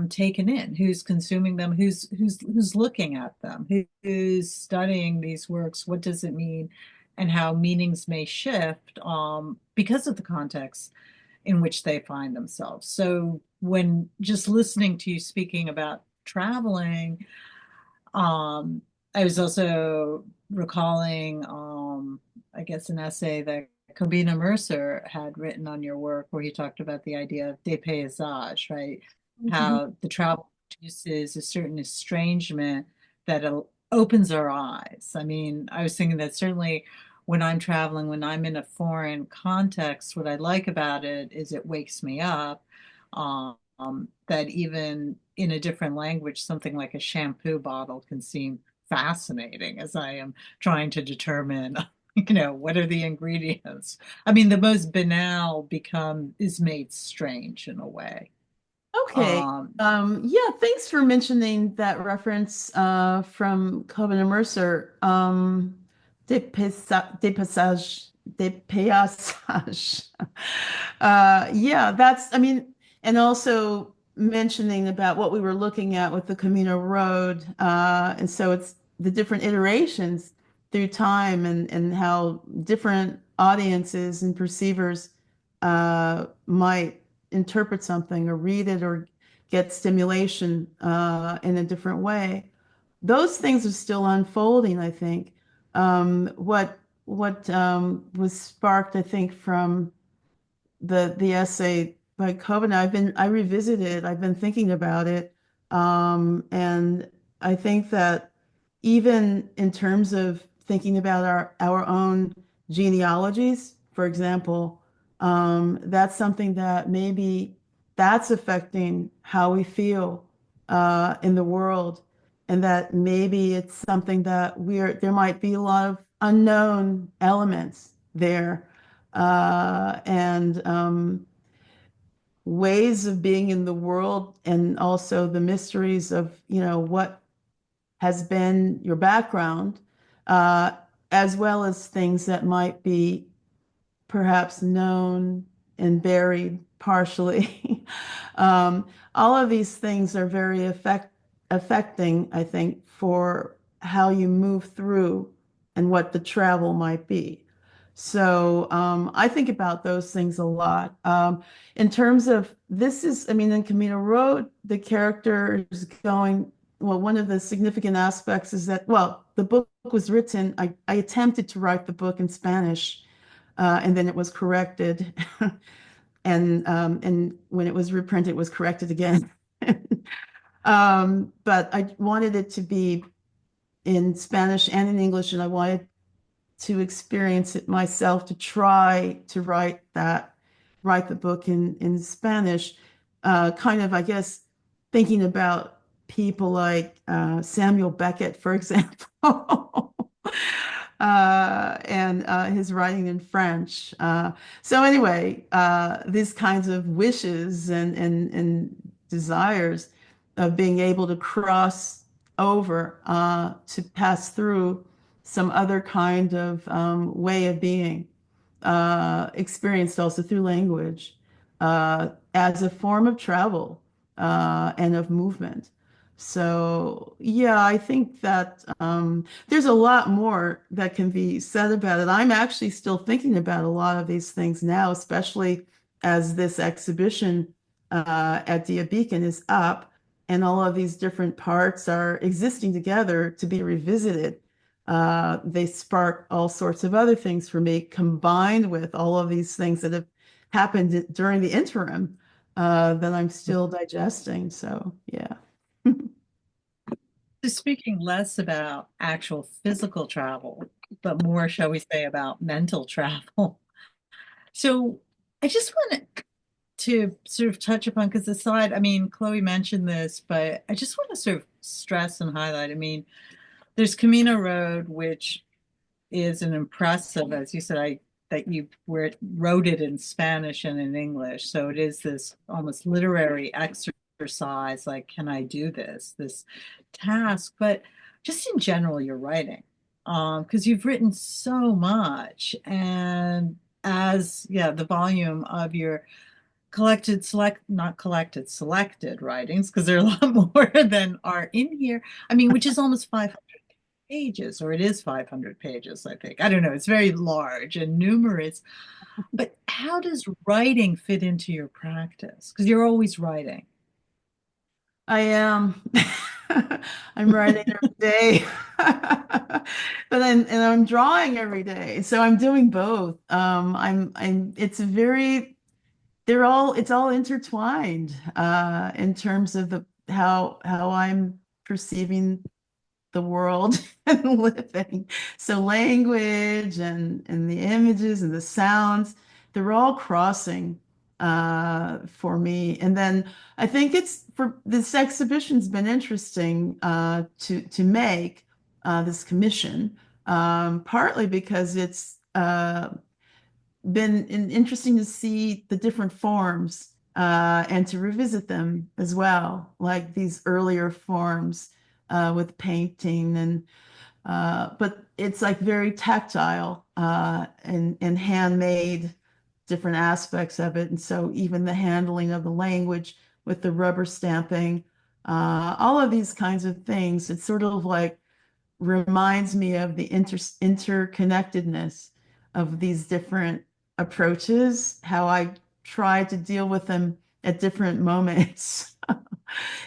taken in, who's consuming them, who's looking at them, who's studying these works, what does it mean, and how meanings may shift because of the context in which they find themselves. So when just listening to you speaking about traveling, I was also recalling, I guess, an essay that Combina Mercer had written on your work where he talked about the idea of dépaysage, right? Mhm. How the travel produces a certain estrangement that opens our eyes. I mean, I was thinking that certainly when I'm traveling, when I'm in a foreign context, what I like about it is it wakes me up. That even in a different language, something like a shampoo bottle can seem fascinating as I am trying to determine, what are the ingredients? I mean, the most banal is made strange in a way. Okay. Um, Yeah, thanks for mentioning that reference from Coven and Mercer. Dépaysage. Yeah, I mean, and also mentioning about what we were looking at with the Camino Road. And so it's the different iterations through time and how different audiences and perceivers might interpret something or read it or get stimulation in a different way. Those things are still unfolding, I think. What was sparked, I think, from the essay by Coven, I revisited it. I've been thinking about it, and I think that even in terms of thinking about our own genealogies, for example, that's something that maybe that's affecting how we feel in the world, and that maybe it's something that there might be a lot of unknown elements there, and ways of being in the world, and also the mysteries of, what has been your background, uh, as well as things that might be perhaps known and buried partially. um, all of these things are very affecting, I think, for how you move through and what the travel might be. So I think about those things a lot. In terms of this is, I mean, in Camino Road, the character is going, well, one of the significant aspects is that, well, the book was written, I attempted to write the book in Spanish, and then it was corrected. And when it was reprinted, it was corrected again. But I wanted it to be in Spanish and in English, and I wanted to experience it myself, to try to write the book in Spanish, kind of, I guess, thinking about people like Samuel Beckett, for example, and his writing in French. So anyway, these kinds of wishes and desires of being able to cross over, to pass through some other kind of way of being, experienced also through language, as a form of travel, and of movement. So, yeah, I think that there's a lot more that can be said about it. I'm actually still thinking about a lot of these things now, especially as this exhibition at Dia Beacon is up, and all of these different parts are existing together to be revisited. They spark all sorts of other things for me, combined with all of these things that have happened during the interim, that I'm still digesting. So, yeah. So speaking less about actual physical travel, but more, shall we say, about mental travel. So I just want to sort of touch upon, because aside, I mean, Chloe mentioned this, but I just want to sort of stress and highlight. I mean, there's Camino Road, which is an impressive, as you said, that you wrote it in Spanish and in English. So it is this almost literary exercise, like, can I do this task? But just in general, your writing, because you've written so much, and as yeah, the volume of your not collected, selected writings, because there are a lot more than are in here. I mean, which is almost 500 pages, or it is 500 pages, I think. I don't know. It's very large and numerous. But how does writing fit into your practice? Because you're always writing. I am. I'm writing every day, but I'm drawing every day. So I'm doing both. It's it's all intertwined, in terms of how I'm perceiving the world and living. So language and the images and the sounds, they're all crossing, for me. And then I think it's for this exhibition's been interesting, to make, this commission, partly because it's been interesting to see the different forms, and to revisit them as well, like these earlier forms, with painting, and but it's like very tactile, and handmade, different aspects of it. And so even the handling of the language with the rubber stamping, all of these kinds of things, it's sort of like reminds me of the interconnectedness of these different approaches, how I try to deal with them at different moments.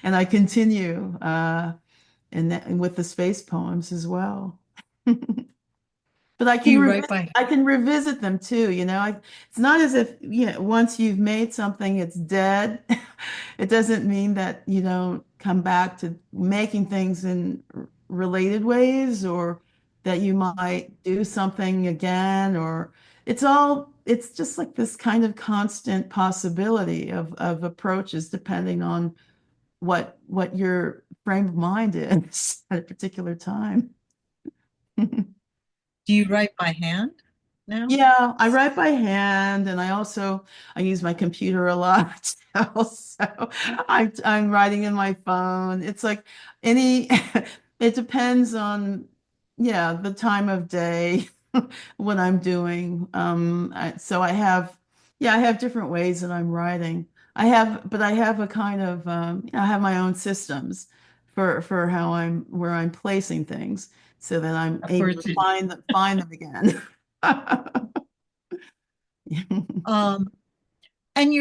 And I continue, and with the space poems as well. But Do you write by I can revisit them too, it's not as if, once you've made something, it's dead. It doesn't mean that you don't come back to making things and related ways, or that you might do something again, or it's just like this kind of constant possibility of approaches depending on what your frame of mind is at a particular time. Do you write by hand now? Yeah, I write by hand, and I use my computer a lot. Also, I'm writing in my phone. It's like any it depends on, yeah, the time of day, what I'm doing. So I have different ways that I'm writing. But I have a kind of I have my own systems for how where I'm placing things so that I'm Of able course to you do. find them again. Um, and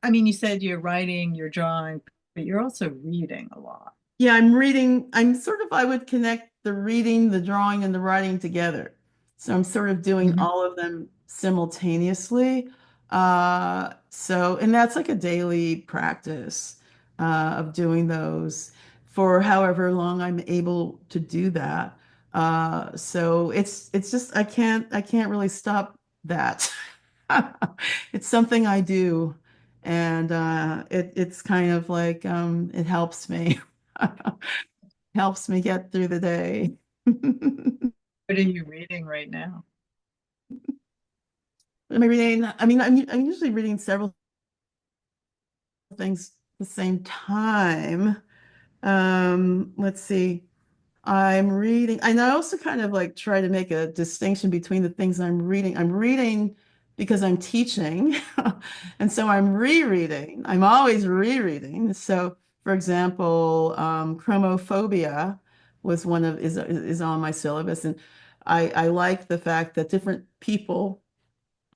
I mean, you said you're writing, you're drawing, but you're also reading a lot. Yeah, I'm reading. I would connect the reading, the drawing, and the writing together. So I'm sort of doing Mhm. all of them simultaneously. And that's like a daily practice of doing those for however long I'm able to do that. So it's just I can't really stop that. It's something I do, and it's kind of like it helps me. Helps me get through the day. What are you reading right now? Am I reading? I mean, I'm usually reading several things at the same time. Let's see. I'm reading, and I also kind of like try to make a distinction between the things I'm reading. I'm reading because I'm teaching, and so I'm rereading. I'm always rereading. So, for example, chromophobia was one of is on my syllabus, and I like the fact that different people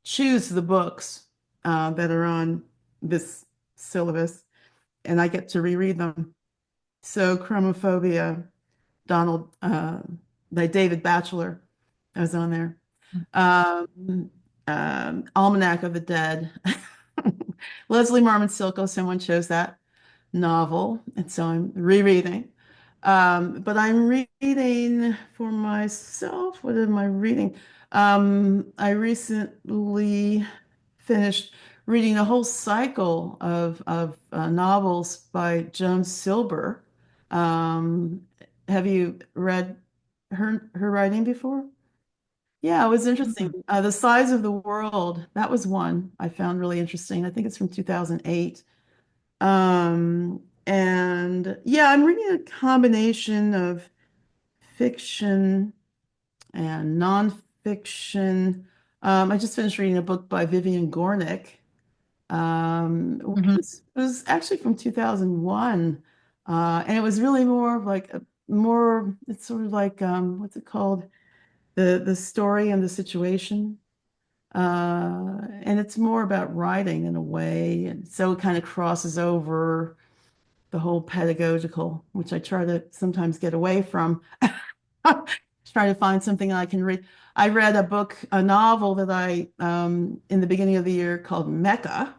choose the books that are on this syllabus, and I get to reread them. So, chromophobia. Donald, by David Batchelor, I was on there. Almanac of the Dead. Leslie Marmon Silko, someone chose that novel, and so I'm rereading. But I'm reading for myself. What am I reading? I recently finished reading a whole cycle of novels by Joan Silber. Um, have you read her writing before? Yeah, it was interesting. Mhm. The Size of the World, that was one I found really interesting. I think it's from 2008. And yeah, I'm reading a combination of fiction and nonfiction. I just finished reading a book by Vivian Gornick, which Mhm. was actually from 2001. And it was really more of like it's sort of like, what's it called? The story and the situation. And it's more about writing in a way. And so it kind of crosses over the whole pedagogical, which I try to sometimes get away from. Try to find something I can read. I read a novel that in the beginning of the year called Mecca,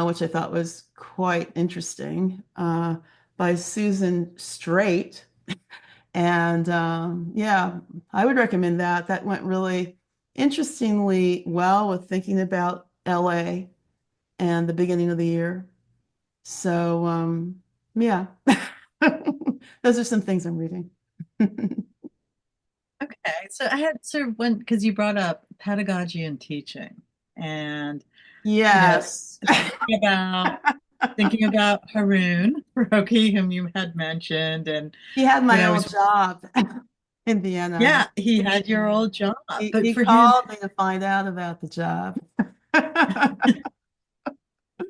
which I thought was quite interesting, by Susan Straight. And yeah, I would recommend that. That went really interestingly well with thinking about LA and the beginning of the year. So yeah, those are some things I'm reading. Okay, so I had sort of one because you brought up pedagogy and teaching, and you know, Yes. thinking about Haroon Roki, whom you had mentioned, and He had when my I old was, job in Vienna. yeah, he had your old job, but He for him, called me to find out about the job.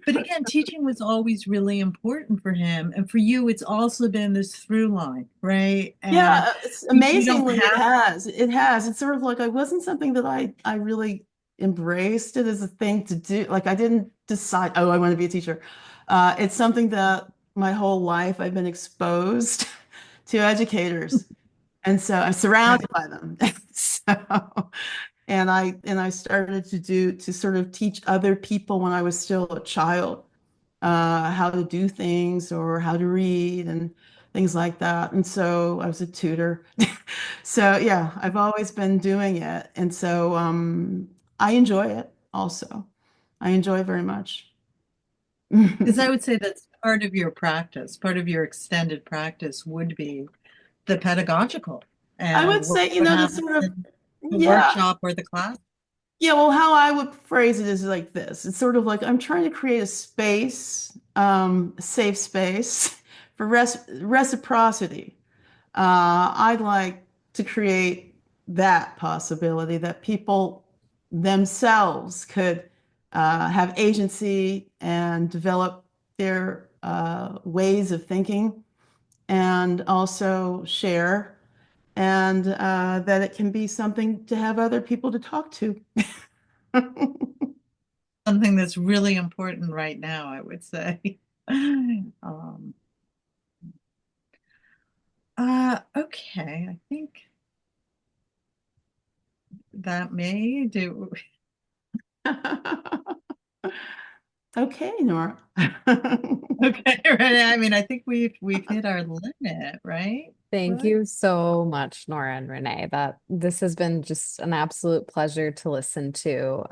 but again, teaching was always really important for him, and for you, it's also been this through line, right? And Yeah, it's you don't amazingly it have, has. It has. It's sort of like I wasn't something that I really embraced it as a thing to do. Like I didn't decide, oh, I want to be a teacher. It's something that my whole life I've been exposed to educators. And so I'm surrounded right? by them. So, and I started to sort of teach other people when I was still a child, how to do things or how to read. And things like that. And so I was a tutor. So yeah, I've always been doing it. And so I enjoy it also. I enjoy it very much. Because I would say that's part of your practice, part of your extended practice would be the pedagogical I and would say, what the happens sort of, in the yeah, workshop or the class. yeah, well, how I would phrase it is like this. It's sort of like I'm trying to create a space, a safe space for reciprocity. I'd like to create that possibility that people themselves could have agency and develop their ways of thinking and also share, and that it can be something to have other people to talk to. Something that's really important right now, I would say. Um, okay, I think that may do. Okay, Nora. Okay, right. I mean, I think we've hit our limit, right? Thank Right. you so much, Nora and Renee. That this has been just an absolute pleasure to listen to.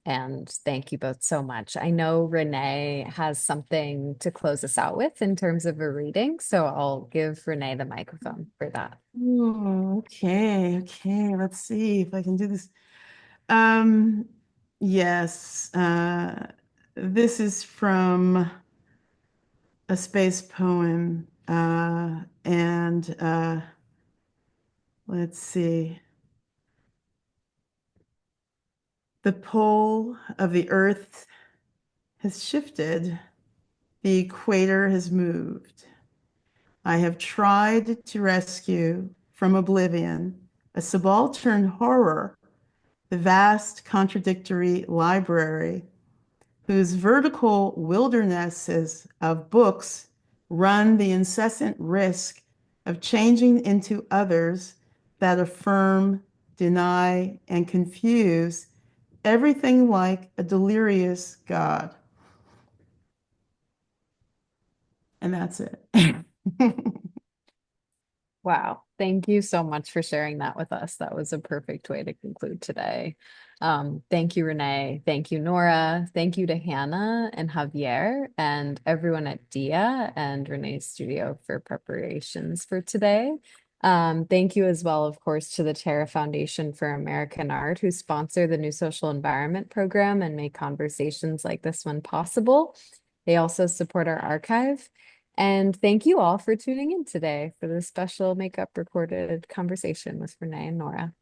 And thank you both so much. I know Renee has something to close us out with in terms of a reading, so I'll give Renee the microphone for that. Oh, okay, okay. Let's see if I can do this. Um, yes, this is from a space poem, and let's see. The pole of the earth has shifted, the equator has moved. I have tried to rescue from oblivion a subaltern horror, the vast contradictory library, whose vertical wildernesses of books run the incessant risk of changing into others that affirm, deny, and confuse everything like a delirious God. And that's it. Wow. Thank you so much for sharing that with us. That was a perfect way to conclude today. Thank you, Renee. Thank you, Nora. Thank you to Hannah and Javier and everyone at Dia and Renee's studio for preparations for today. Thank you as well, of course, to the Terra Foundation for American Art, who sponsor the New Social Environment Program and make conversations like this one possible. They also support our archive. And thank you all for tuning in today for this special makeup recorded conversation with Renee and Nora.